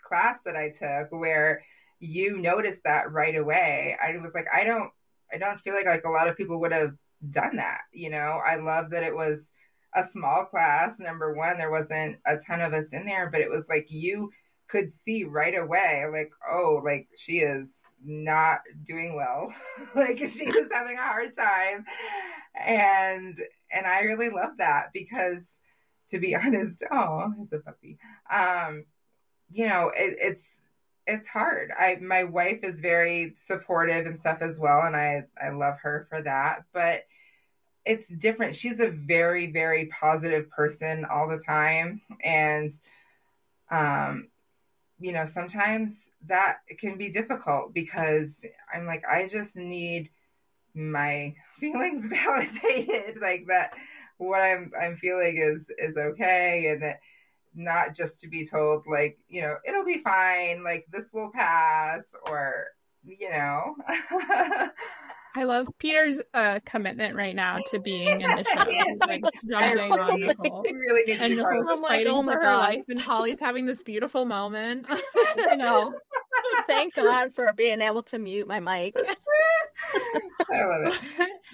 C: class that I took, where you noticed that right away, I was like, I don't feel like a lot of people would have done that. I love that it was a small class. Number one, there wasn't a ton of us in there, but it was like you could see right away, like, oh, like she is not doing well. Like she was having a hard time. And I really love that, because to be honest, oh, there's a puppy. It's hard. My wife is very supportive and stuff as well, and I love her for that, but it's different. She's a very, very positive person all the time. And, sometimes that can be difficult, because I'm like, I just need my feelings validated, like that what I'm feeling is okay, and that not just to be told like, it'll be fine, like this will pass, or
A: I love Peter's commitment right now to being in the show. He's like jumping on Nicole.
C: Really needs
A: and
C: to
A: Nicole's fighting for her life, and Holly's having this beautiful moment.
B: I know. Thank God for being able to mute my mic.
C: I love it.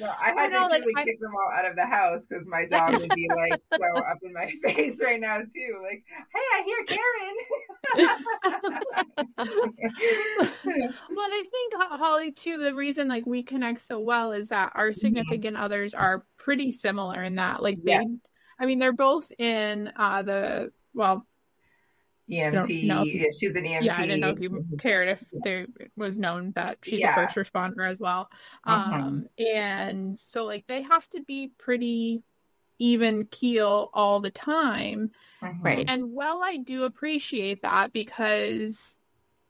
C: No, I had to actually kick them all out of the house, because my dog would be like so up in my face right now too. Like, hey, I hear Karen.
A: But I think, Holly, too, the reason like we connect so well is that our significant others are pretty similar in that, like, they're both in EMT.
C: She's an EMT.
A: Yeah, I didn't know if you cared if there was known that she's a first responder as well. And so like they have to be pretty even keel all the time.
B: Right.
A: And I do appreciate that, because,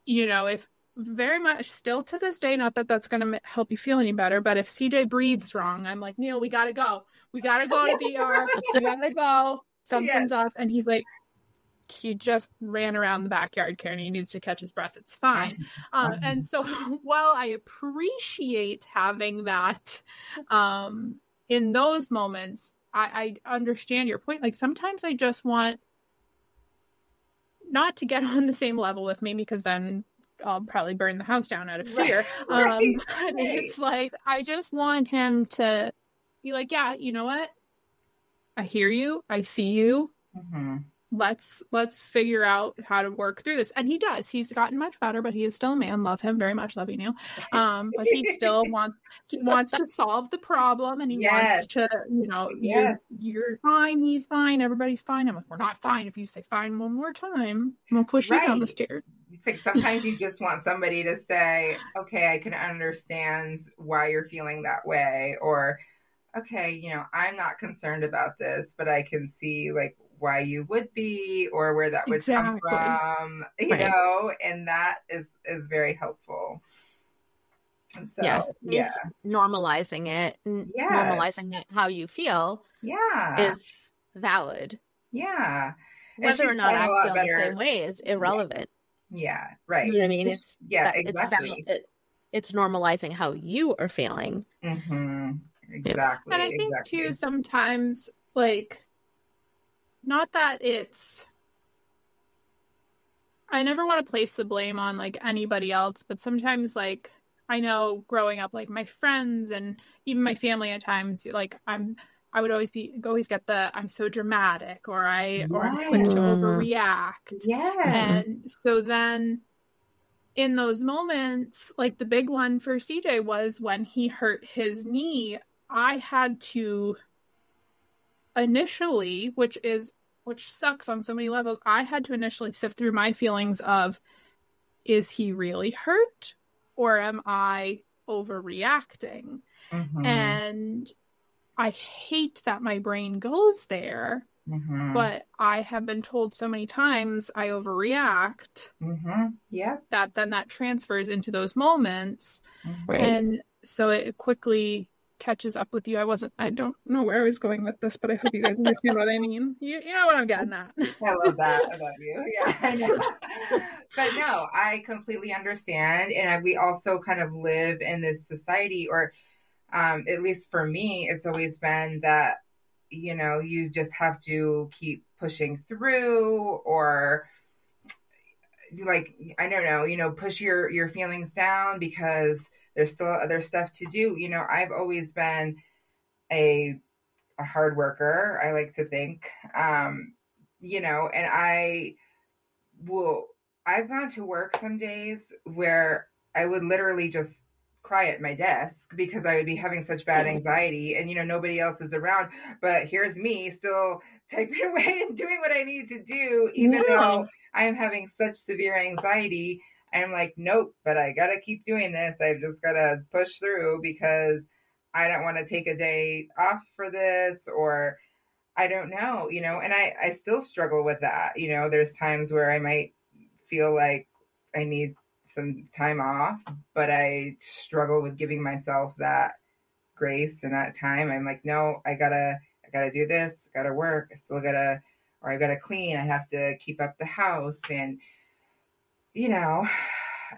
A: if very much still to this day, not that that's going to help you feel any better, but if CJ breathes wrong, I'm like, Neil, we got to go. We got to go to the ER. We got to go. Something's up. And he's like, he just ran around the backyard, Karen. He needs to catch his breath. It's fine. And so while I appreciate having that in those moments, I understand your point. Like sometimes I just want not to get on the same level with me, because then I'll probably burn the house down out of fear. It's like, I just want him to be like, yeah, you know what? I hear you. I see you. Let's figure out how to work through this. And he does. He's gotten much better, but he is still a man. Love him very much. Love you, Neil. But he still wants to solve the problem, and he wants to, you're fine, he's fine, everybody's fine. I'm like, we're not fine. If you say fine one more time, I'm gonna push you down the stairs.
C: it's like sometimes you just want somebody to say, okay, I can understand why you're feeling that way, or okay, I'm not concerned about this, but I can see like why you would be, or where that would come from, and that is very helpful. And so,
B: normalizing it, normalizing it, how you feel, is valid.
C: Yeah.
B: Whether or not I feel the same way is irrelevant.
C: Yeah, right.
B: You know what I mean?
C: Exactly.
B: It's normalizing how you are feeling.
C: Mm-hmm. Exactly.
A: And I think too, sometimes, like, not that I never want to place the blame on like anybody else, but sometimes, like, I know growing up, like my friends and even my family at times, like I would always get the I'm so dramatic, or I'm quick to overreact.
C: Yes.
A: And so then in those moments, like the big one for CJ was when he hurt his knee. I had to initially, which sucks on so many levels, I had to initially sift through my feelings of, is he really hurt, or am I overreacting? And I hate that my brain goes there, but I have been told so many times I overreact that then that transfers into those moments. And so it quickly catches up with you. I don't know where I was going with this, but I hope you guys understand what I mean. You know what I'm getting at.
C: I love that. I love you. Yeah, I know. But no, I completely understand. And we also kind of live in this society, or at least for me, it's always been that, you just have to keep pushing through, or like, I don't know, push your feelings down because there's still other stuff to do. I've always been a hard worker, I like to think, and I've gone to work some days where I would literally just cry at my desk because I would be having such bad anxiety, and nobody else is around, but here's me still typing away and doing what I need to do, even though I am having such severe anxiety. I'm like, nope, but I gotta keep doing this. I've just gotta push through because I don't want to take a day off for this, or I don't know, and I still struggle with that. There's times where I might feel like I need some time off, but I struggle with giving myself that grace and that time. I'm like, no, I gotta do this, gotta work, I still gotta, or I gotta clean, I have to keep up the house. And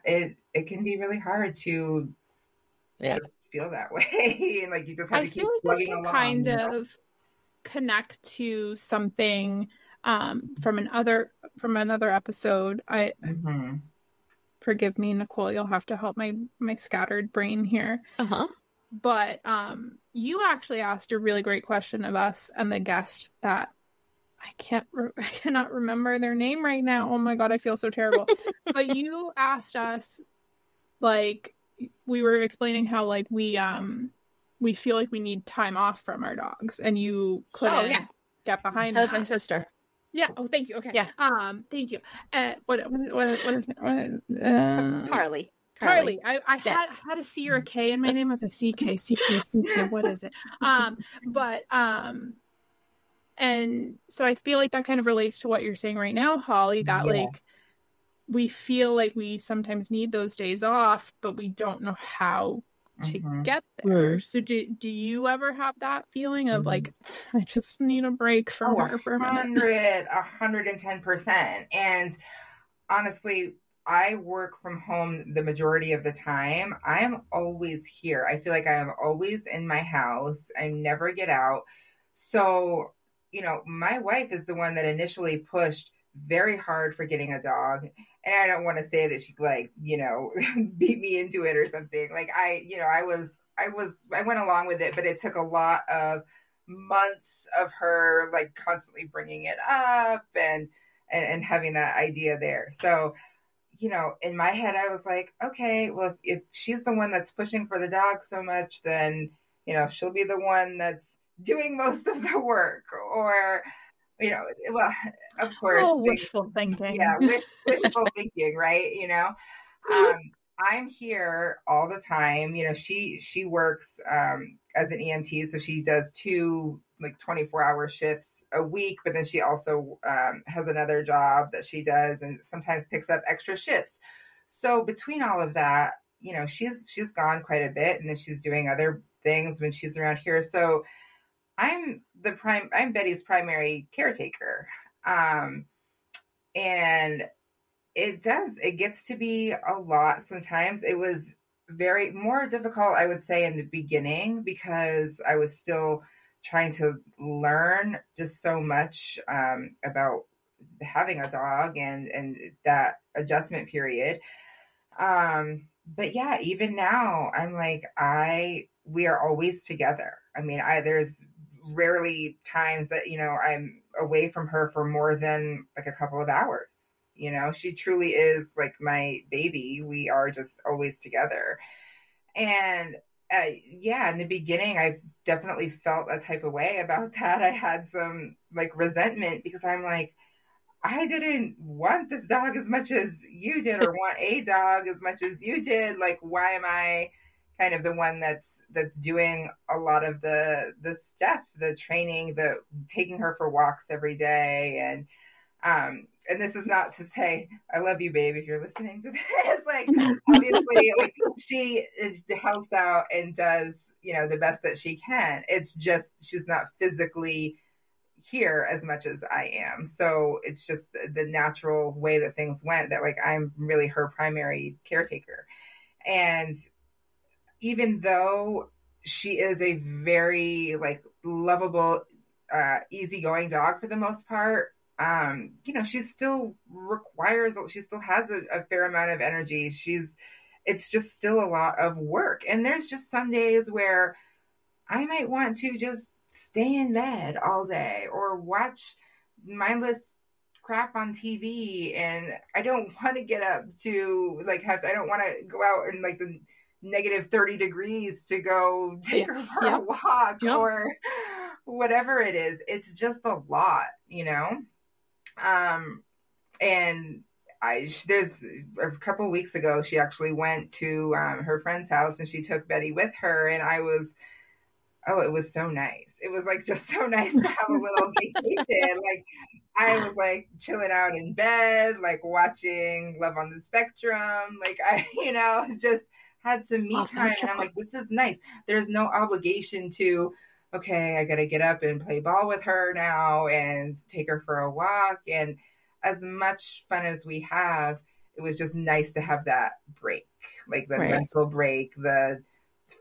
C: it can be really hard to just feel that way. And like, you just have to keep plugging along.
A: Kind of connect to something from another episode. Forgive me, Nicole, you'll have to help my scattered brain here. But you actually asked a really great question of us and the guest that I cannot remember their name right now. Oh my God, I feel so terrible. But you asked us, like, we were explaining how like we feel like we need time off from our dogs, and you couldn't get behind
B: that. That was my sister.
A: Yeah. Oh, thank you. Okay.
B: Yeah.
A: Thank you. What is it?
B: Carly.
A: I had a C or a K in my name. I was like, CK. What is it? And so I feel like that kind of relates to what you're saying right now, Holly, that like we feel like we sometimes need those days off, but we don't know how to get there. So do you ever have that feeling of like, I just need a break from her for a minute?
C: 110%. And honestly, I work from home the majority of the time. I am always here. I feel like I am always in my house. I never get out. So, my wife is the one that initially pushed very hard for getting a dog. And I don't want to say that she like, beat me into it or something. Like I went along with it, but it took a lot of months of her like constantly bringing it up and having that idea there. So, in my head, I was like, okay, well, if she's the one that's pushing for the dog so much, then, she'll be the one that's doing most of the work. Or you know, well, of course,
A: wishful thinking.
C: Yeah, wishful thinking, right? You know, I'm here all the time. You know, she works as an EMT, so she does 2 like 24-hour shifts a week, but then she also has another job that she does, and sometimes picks up extra shifts. So between all of that, you know, she's gone quite a bit, and then she's doing other things when she's around here. So I'm Betty's primary caretaker. And it gets to be a lot sometimes. It was very more difficult, I would say, in the beginning, because I was still trying to learn just so much about having a dog and that adjustment period. But yeah, even now I'm like, we are always together. I mean, there's rarely times that, you know, I'm away from her for more than like a couple of hours. You know, she truly is like my baby. We are just always together. And yeah, in the beginning, I definitely felt a type of way about that. I had some like resentment, because I'm like, I didn't want this dog as much as you did, or want a dog as much as you did. Like, why am I kind of the one that's doing a lot of the stuff, the training, the taking her for walks every day? And this is not to say I love you, babe, if you're listening to this. Like, obviously, like, she helps out and does, you know, the best that she can. It's just she's not physically here as much as I am. So it's just the natural way that things went, that like I'm really her primary caretaker. And even though she is a very like lovable, easygoing dog for the most part, you know, she still has a fair amount of energy. It's just still a lot of work. And there's just some days where I might want to just stay in bed all day or watch mindless crap on TV, and I don't want to get up to like I don't want to go out in like the negative 30 degrees to go take her for a walk or whatever it is. It's just a lot, you know? And there's a couple of weeks ago, she actually went to her friend's house, and she took Betty with her, and it was so nice. It was like just so nice to have a little vacation. Like, I was like chilling out in bed, like watching Love on the Spectrum. Like, you know, just had some me time. And I'm like, this is nice. There's no obligation to, okay, I got to get up and play ball with her now and take her for a walk. And as much fun as we have, it was just nice to have that break, like the mental break, the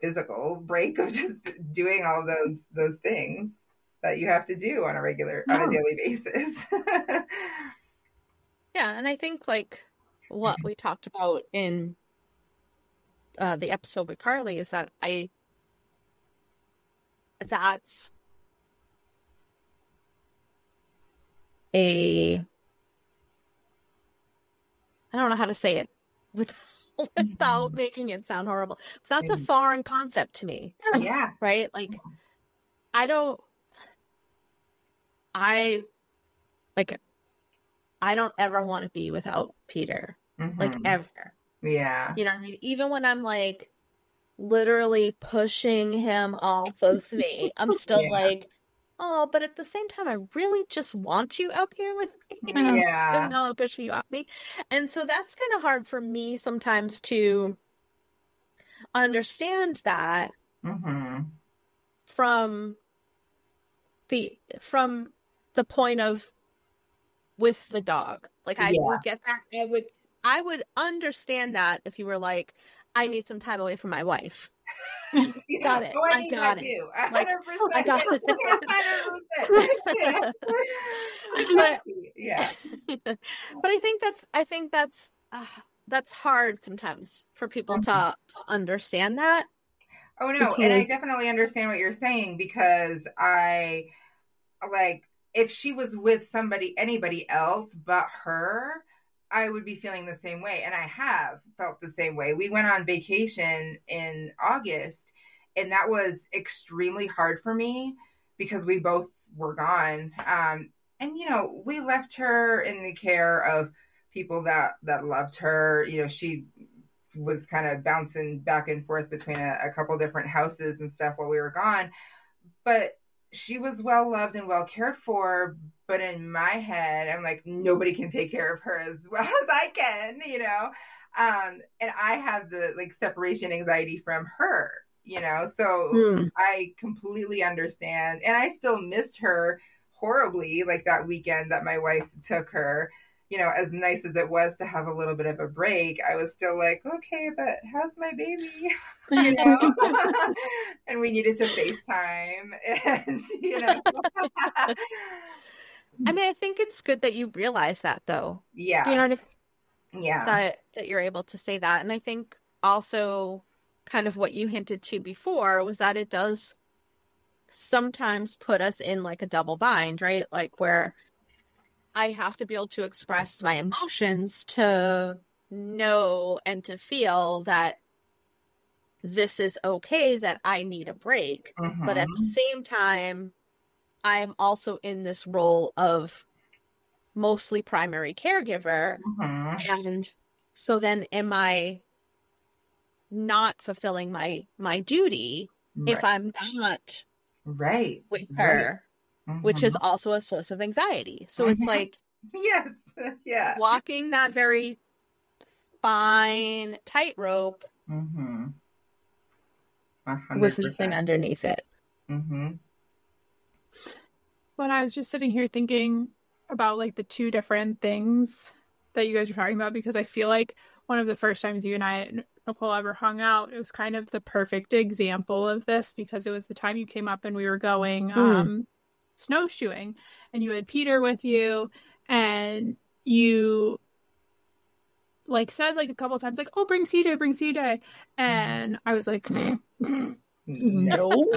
C: physical break of just doing all those things that you have to do on a daily basis.
B: Yeah, and I think like what we talked about in the episode with Carly is that I don't know how to say it without making it sound horrible. That's a foreign concept to me.
C: Yeah.
B: Right? Like, I don't ever want to be without Peter. Like, ever.
C: Yeah.
B: You know what I mean? Even when I'm like literally pushing him off of me, I'm still like, oh, but at the same time, I really just want you up here with me.
C: Yeah.
B: Don't know, pushing you off me. And so that's kind of hard for me sometimes to understand that from the point of with the dog. Like, I would get that. I would understand that if you were like, I need some time away from my wife. Got it.
C: Oh, I got it.
B: Too.
C: 100%.
B: Like, I got it. 100%. But,
C: yeah.
B: But I think that's hard sometimes for people to understand that.
C: Oh no, and I definitely understand what you're saying, because if she was with anybody else but her, I would be feeling the same way. And I have felt the same way. We went on vacation in August, and that was extremely hard for me because we both were gone. we left her in the care of people that loved her. She was kind of bouncing back and forth between a couple different houses and stuff while we were gone. But she was well loved and well cared for. But in my head, I'm like, nobody can take care of her as well as I can, and I have the separation anxiety from her, so I completely understand. And I still missed her horribly, that weekend that my wife took her. As nice as it was to have a little bit of a break, I was still like, okay, but how's my baby? And we needed to FaceTime, and
B: I mean, I think it's good that you realize that, though.
C: Yeah.
B: You know what I mean?
C: Yeah.
B: That you're able to say that. And I think also kind of what you hinted to before was that it does sometimes put us in a double bind, right? Where I have to be able to express my emotions to know and to feel that this is okay, that I need a break.
C: Mm-hmm.
B: But at the same time, I'm also in this role of mostly primary caregiver.
C: Mm-hmm.
B: And so then am I not fulfilling my duty if I'm not with her, which is also a source of anxiety. So it's
C: yes, yeah,
B: walking that very fine tightrope with nothing underneath it.
A: When I was just sitting here thinking about the two different things that you guys were talking about, because I feel like one of the first times you and I, Nicole, ever hung out, it was kind of the perfect example of this, because it was the time you came up and we were going snowshoeing, and you had Peter with you, and you said a couple of times oh, bring CJ, and I was like, no.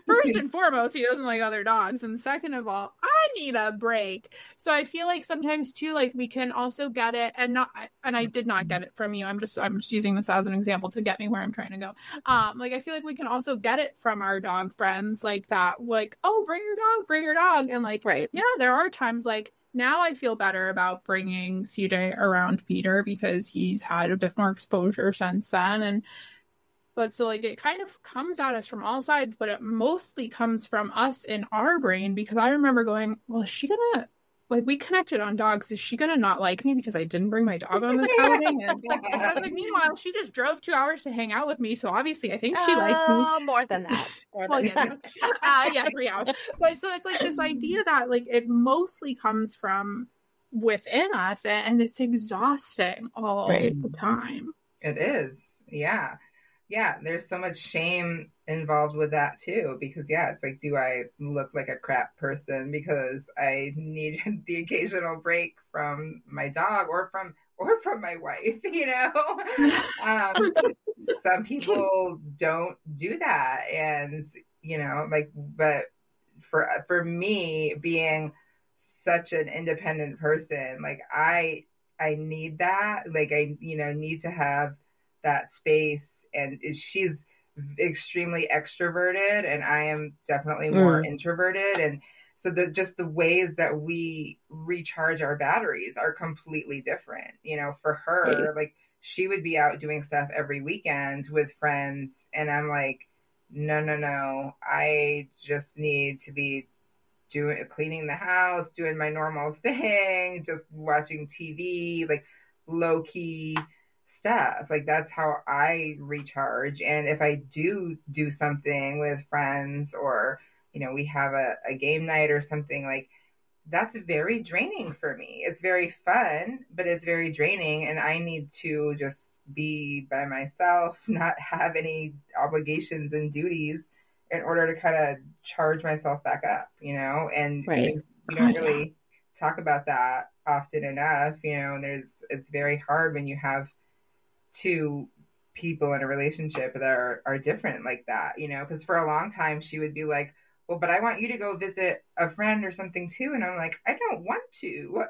A: First and foremost, he doesn't like other dogs, and second of all, I need a break. So I feel like sometimes too, we can also get it, and I did not get it from you. I'm just using this as an example to get me where I'm trying to go. I feel like we can also get it from our dog friends that, oh, bring your dog, and
B: right.
A: Yeah, there are times now I feel better about bringing CJ around Peter because he's had a bit more exposure since then, but so it kind of comes at us from all sides, but it mostly comes from us in our brain, because I remember going, well, is she gonna we connected on dogs, is she gonna not like me because I didn't bring my dog on this outing? And I was meanwhile, she just drove 2 hours to hang out with me, so obviously I think she likes me.
B: More than that.
A: Yeah, 3 hours. But so it's this idea that it mostly comes from within us, and it's exhausting all the time.
C: It is, yeah. There's so much shame involved with that too, because it's do I look like a crap person because I need the occasional break from my dog or from my wife, some people don't do that, and but for me, being such an independent person, I need that, I need to have that space. And she's extremely extroverted, and I am definitely more introverted, and so the ways that we recharge our batteries are completely different. For her, she would be out doing stuff every weekend with friends, and I'm like, no, I just need to be cleaning the house, doing my normal thing, just watching TV, low key stuff. That's how I recharge. And if I do something with friends, or we have a game night or something, that's very draining for me. It's very fun, but it's very draining, and I need to just be by myself, not have any obligations and duties, in order to kind of charge myself back up, and we don't really talk about that often enough, and it's very hard when you have two people in a relationship that are different like that, because for a long time she would be like, well, but I want you to go visit a friend or something too, and I'm like, I don't want to.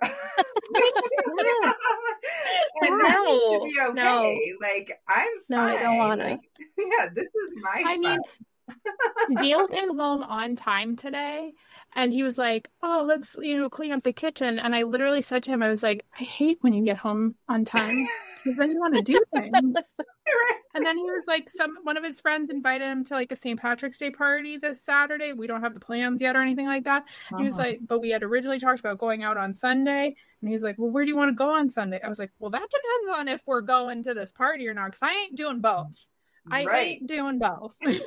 C: And that needs to be okay. I'm fine.
B: No, I don't want to.
C: This is my fun.
A: Neil came home on time today, and he was like, "Oh, let's, clean up the kitchen." And I literally said to him, I was like, "I hate when you get home on time because then you want to do things." And then he was like, one of his friends invited him to like a St. Patrick's Day party this Saturday. We don't have the plans yet or anything like that. And he was like, but we had originally talked about going out on Sunday. And he was like, well, where do you want to go on Sunday? I was like, well, that depends on if we're going to this party or not, because I ain't doing both. I ain't doing both.
C: Yes,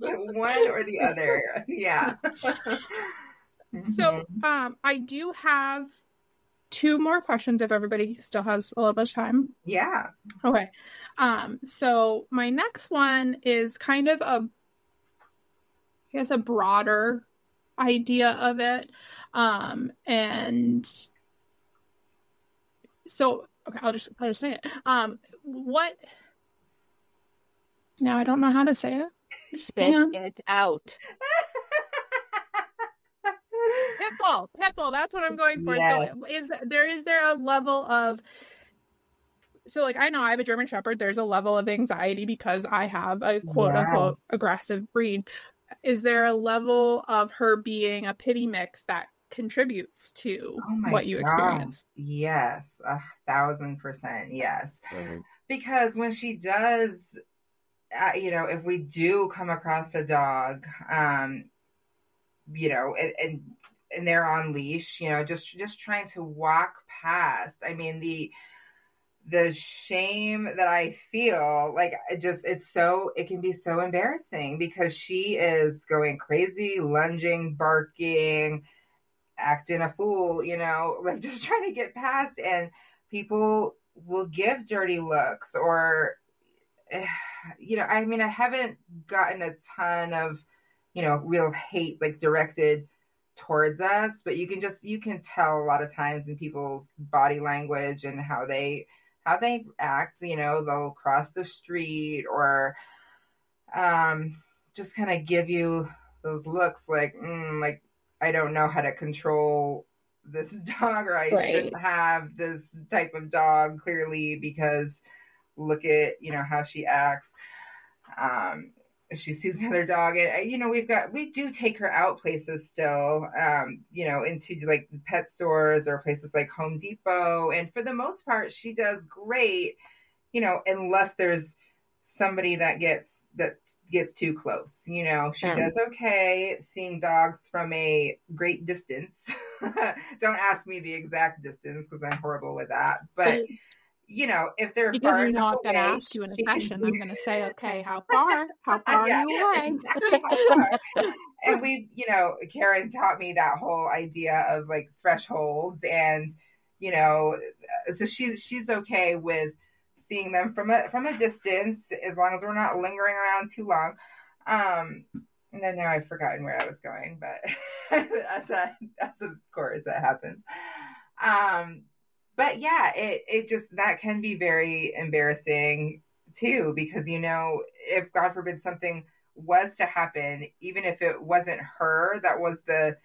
C: one or the other. Yeah.
A: So I do have 2 more questions if everybody still has a little bit of time.
C: Yeah.
A: Okay. So my next one is kind of a broader idea of it. And so, okay, I'll just say it. Now I don't know how to say it.
B: Spit it out.
A: Pitbull, that's what I'm going for.
C: Yes.
A: So is there a level of, so like, I know I have a German Shepherd, there's a level of anxiety because I have a quote unquote aggressive breed. Is there a level of her being a pity mix that contributes to what you experience?
C: Yes, 1,000%. Yes. Because when she does, if we do come across a dog, and they're on leash, just trying to walk past. I mean, the shame that I feel, like, it can be so embarrassing because she is going crazy, lunging, barking, acting a fool, like just trying to get past, and people will give dirty looks or, I mean, I haven't gotten a ton of, real hate like directed towards us, but you can tell a lot of times in people's body language and how they act. They'll cross the street or just kind of give you those looks like I don't know how to control this dog, or I shouldn't have this type of dog, clearly, because look at how she acts. If she sees another dog, and we do take her out places still, into like pet stores or places like Home Depot, and for the most part she does great, unless there's somebody that gets too close. She does okay seeing dogs from a great distance. Don't ask me the exact distance because I'm horrible with that, but if they're
A: because
C: far
A: I'm
C: enough
A: going to
C: away,
A: ask you in a session, I'm going to say, okay, how far are you away?
C: Exactly how far. And Karen taught me that whole idea of like thresholds, and so she's okay with seeing them from a distance as long as we're not lingering around too long. And then now I've forgotten where I was going, but that's of course that happens. But yeah, it just, that can be very embarrassing too, because, if God forbid something was to happen, even if it wasn't her that was the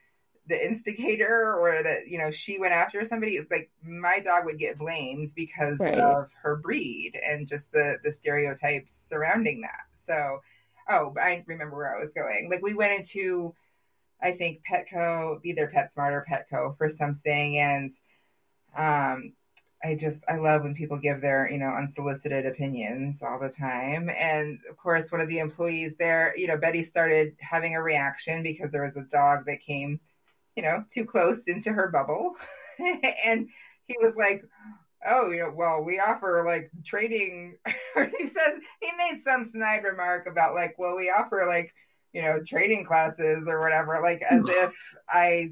C: instigator, or that, she went after somebody, like my dog would get blamed because of her breed and just the stereotypes surrounding that. So, I remember where I was going. Like we went into, I think, Petco, either PetSmart or Petco for something, and I love when people give their, unsolicited opinions all the time. And of course, one of the employees there, Betty started having a reaction because there was a dog that came, too close into her bubble. And he was like, oh, well, we offer like training. He made some snide remark about like, well, we offer like, training classes or whatever, like as if I,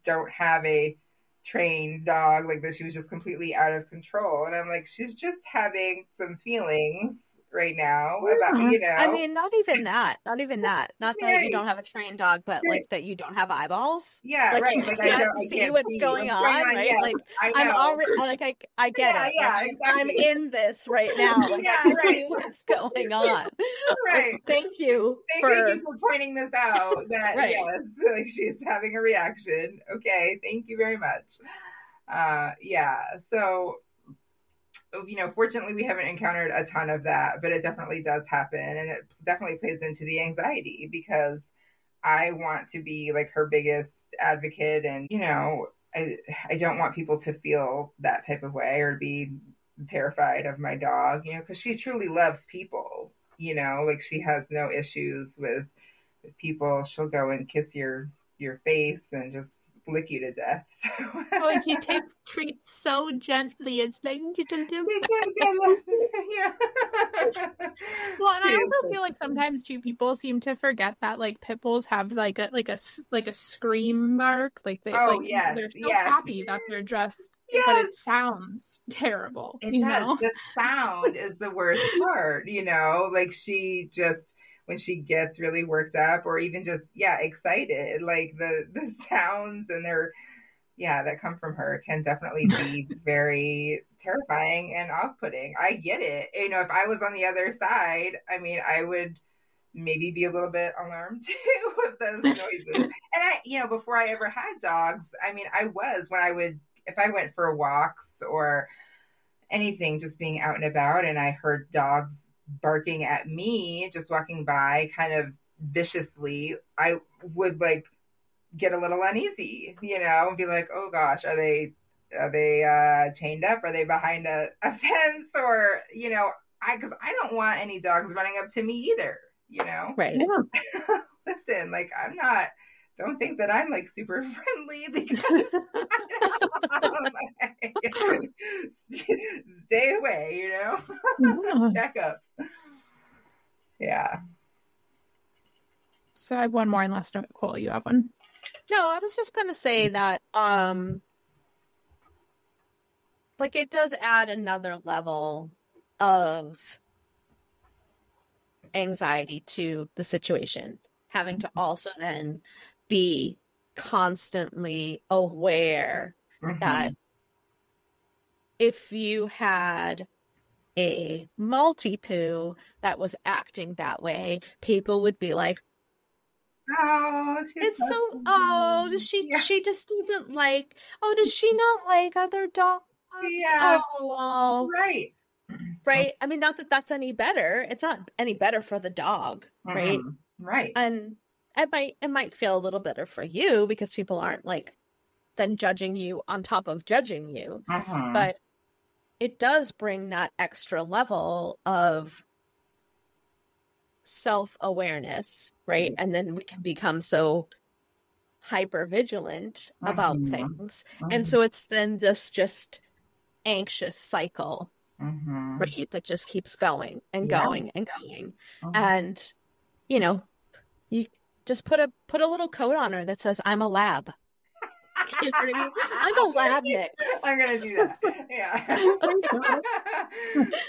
C: don't have a trained dog, like that she was just completely out of control. And I'm like, she's just having some feelings right now about,
B: I mean, not even that. Not that you don't have a trained dog, but like that you don't have eyeballs.
C: Yeah,
B: like,
C: right.
B: Like I can't see what's going on, right? Yeah, like I'm already like I get it.
C: Yeah,
B: like,
C: exactly.
B: I'm in this right now. Like I can see what's going on.
C: Right.
B: Like, thank you
C: for pointing this out. That yes, like she's having a reaction. Okay, thank you very much. So fortunately we haven't encountered a ton of that, but it definitely does happen. And it definitely plays into the anxiety because I want to be like her biggest advocate. And, I don't want people to feel that type of way or be terrified of my dog, because she truly loves people, like she has no issues with people. She'll go and kiss your face and just lick you to death. So.
A: Oh, he takes treats so gently. It's like
C: yeah.
A: Well, and I also feel like sometimes too people seem to forget that like pit bulls have like a scream mark. Like they they're so happy that they're just but it sounds terrible.
C: It does. The sound is the worst part, like she just when she gets really worked up or even just excited, like the sounds and that come from her can definitely be very terrifying and off-putting. I get it. If I was on the other side, I mean, I would maybe be a little bit alarmed too with those noises. And before I ever had dogs, I mean, if I went for walks or anything, just being out and about, and I heard dogs barking at me, just walking by kind of viciously, I would like get a little uneasy, and be like, oh gosh, are they chained up? Are they behind a fence? Or, because I don't want any dogs running up to me either,
B: Right.
A: Yeah.
C: Listen, like don't think that I'm like super friendly because stay away, back up. Yeah.
A: So I have one more unless Nicole, you have one.
B: No, I was just going to say that, like it does add another level of anxiety to the situation, having to also then be constantly aware that if you had a multi-poo that was acting that way, people would be like,
C: oh,
B: it's so does she just doesn't like, does she not like other dogs?
C: Yeah.
B: Oh,
C: right.
B: I mean, not that that's any better. It's not any better for the dog, right?
C: Right.
B: And it might feel a little better for you because people aren't like then judging you on top of judging you. But it does bring that extra level of self-awareness, right? And then we can become so hyper vigilant about things. And so it's then this just anxious cycle, right? That just keeps going and going and going. And, you just put a little coat on her that says, I'm a lab. You know what I mean? I'm a lab mix.
C: I'm going to do that. Yeah.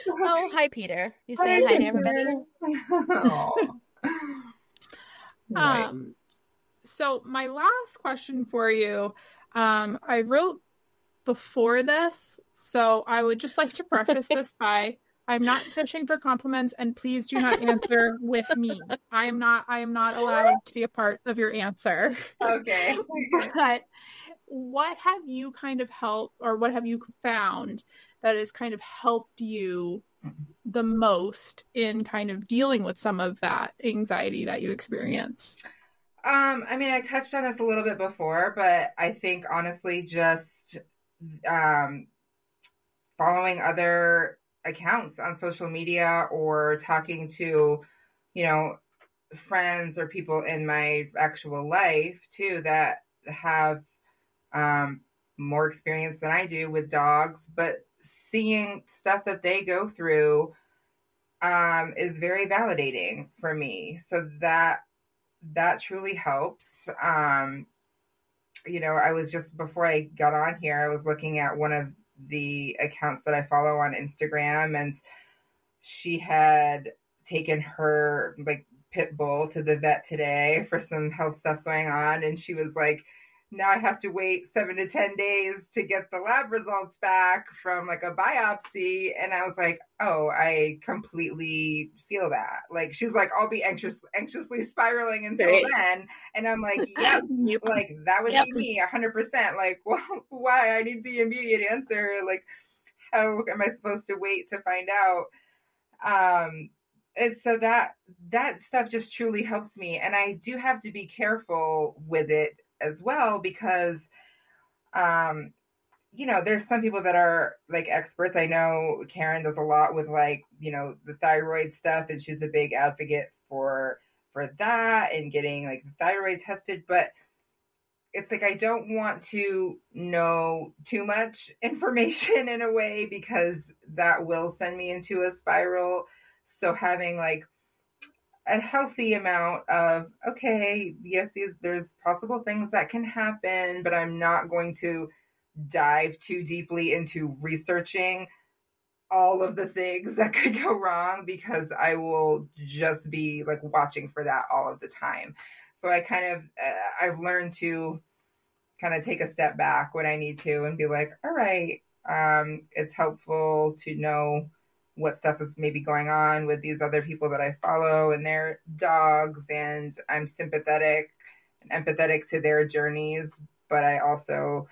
B: Oh, hi, Peter. You saying hi to everybody?
C: Right.
A: So my last question for you, I wrote before this, so I would just like to preface this by I'm not fishing for compliments, and please do not answer with me. I am not allowed to be a part of your answer.
C: Okay.
A: But what have you kind of helped, or what have you found that has kind of helped you the most in kind of dealing with some of that anxiety that you experience?
C: I mean, I touched on this a little bit before, but I think honestly, just following other accounts on social media or talking to, friends or people in my actual life too that have more experience than I do with dogs, but seeing stuff that they go through is very validating for me. So that truly helps. I was just, before I got on here, I was looking at one of the accounts that I follow on Instagram, and she had taken her like pit bull to the vet today for some health stuff going on. And she was like, now I have to wait 7 to 10 days to get the lab results back from like a biopsy. And I was like, oh, I completely feel that. Like, she's like, I'll be anxiously spiraling until then. And I'm like, yep, like that would be me 100%. Like, well, why? I need the immediate answer. Like, how am I supposed to wait to find out? And so that stuff just truly helps me. And I do have to be careful with it as well, because there's some people that are like experts. I know Karen does a lot with like, the thyroid stuff, and she's a big advocate for that and getting like the thyroid tested. But it's like, I don't want to know too much information in a way, because that will send me into a spiral. So having like a healthy amount of, okay, yes, there's possible things that can happen, but I'm not going to dive too deeply into researching all of the things that could go wrong, because I will just be like watching for that all of the time. So I kind of, I've learned to kind of take a step back when I need to and be like, all right, it's helpful to know what stuff is maybe going on with these other people that I follow and their dogs, and I'm sympathetic and empathetic to their journeys, but I also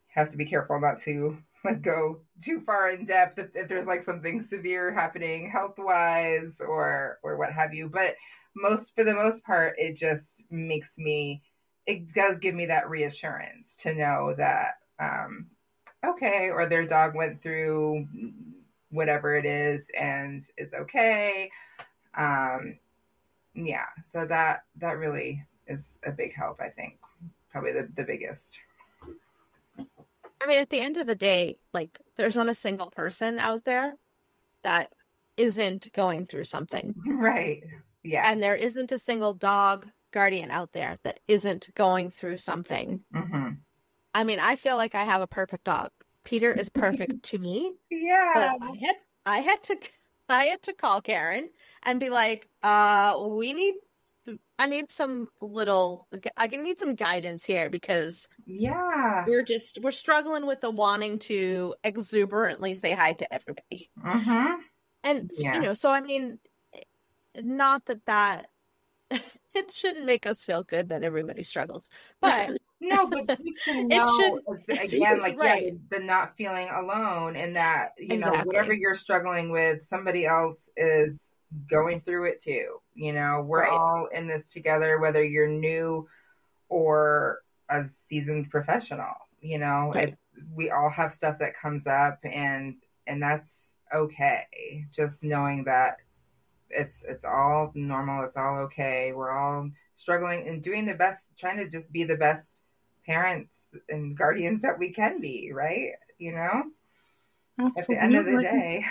C: have to be careful not to like go too far in depth if there's like something severe happening health wise or what have you. But for the most part, it just it does give me that reassurance to know that, okay, or their dog went through whatever it is and is okay. Yeah, so that really is a big help, I think. Probably the biggest.
B: I mean, at the end of the day, like, there's not a single person out there that isn't going through something.
C: Right. Yeah.
B: And there isn't a single dog guardian out there that isn't going through something.
C: Mm-hmm.
B: I mean, I feel like I have a perfect dog. Peter is perfect to me.
C: Yeah.
B: But I had to call Karen and be like, I need some guidance here, because
C: yeah,
B: we're struggling with the wanting to exuberantly say hi to everybody.
C: Mm-hmm.
B: And so I mean, not that it shouldn't make us feel good that everybody struggles, but
C: no, but just to know, again, like, right. The not feeling alone, and that exactly. Whatever you're struggling with, somebody else is going through it too. We're right. all in this together, whether you're new or a seasoned professional. Right. We all have stuff that comes up, and that's okay. Just knowing that it's all normal, it's all okay. We're all struggling and doing the best, trying to just be the best parents and guardians that we can be, right? Absolutely. At the end of the day.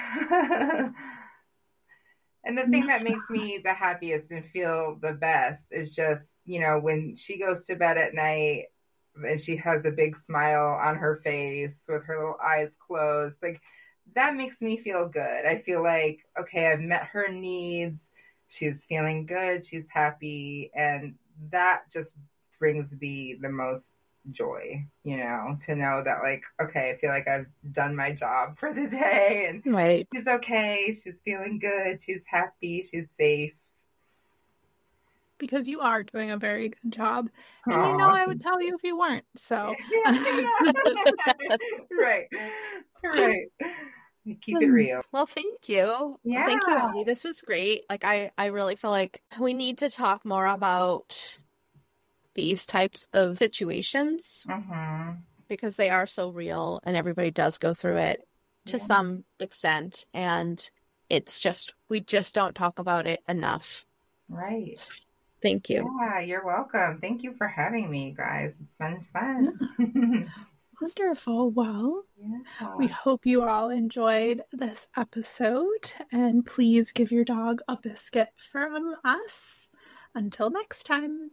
C: And the thing that makes me the happiest and feel the best is just, when she goes to bed at night and she has a big smile on her face with her little eyes closed, like, that makes me feel good. I feel like, okay, I've met her needs. She's feeling good. She's happy. And that just brings me the most joy, to know that, like, okay, I feel like I've done my job for the day, and right. She's okay. She's feeling good. She's happy. She's safe.
A: Because you are doing a very good job. And I would tell you if you weren't. So
C: Right. Keep it real.
B: Well, thank you.
C: Yeah.
B: Thank you, Holly. This was great. Like, I really feel like we need to talk more about these types of situations,
C: mm-hmm.
B: because they are so real and everybody does go through it to some extent. And it's just, we just don't talk about it enough.
C: Right.
B: So, thank you.
C: Yeah, you're welcome. Thank you for having me, guys. It's been fun.
A: Yeah. Wonderful. Well, we hope you all enjoyed this episode, and please give your dog a biscuit from us. Until next time.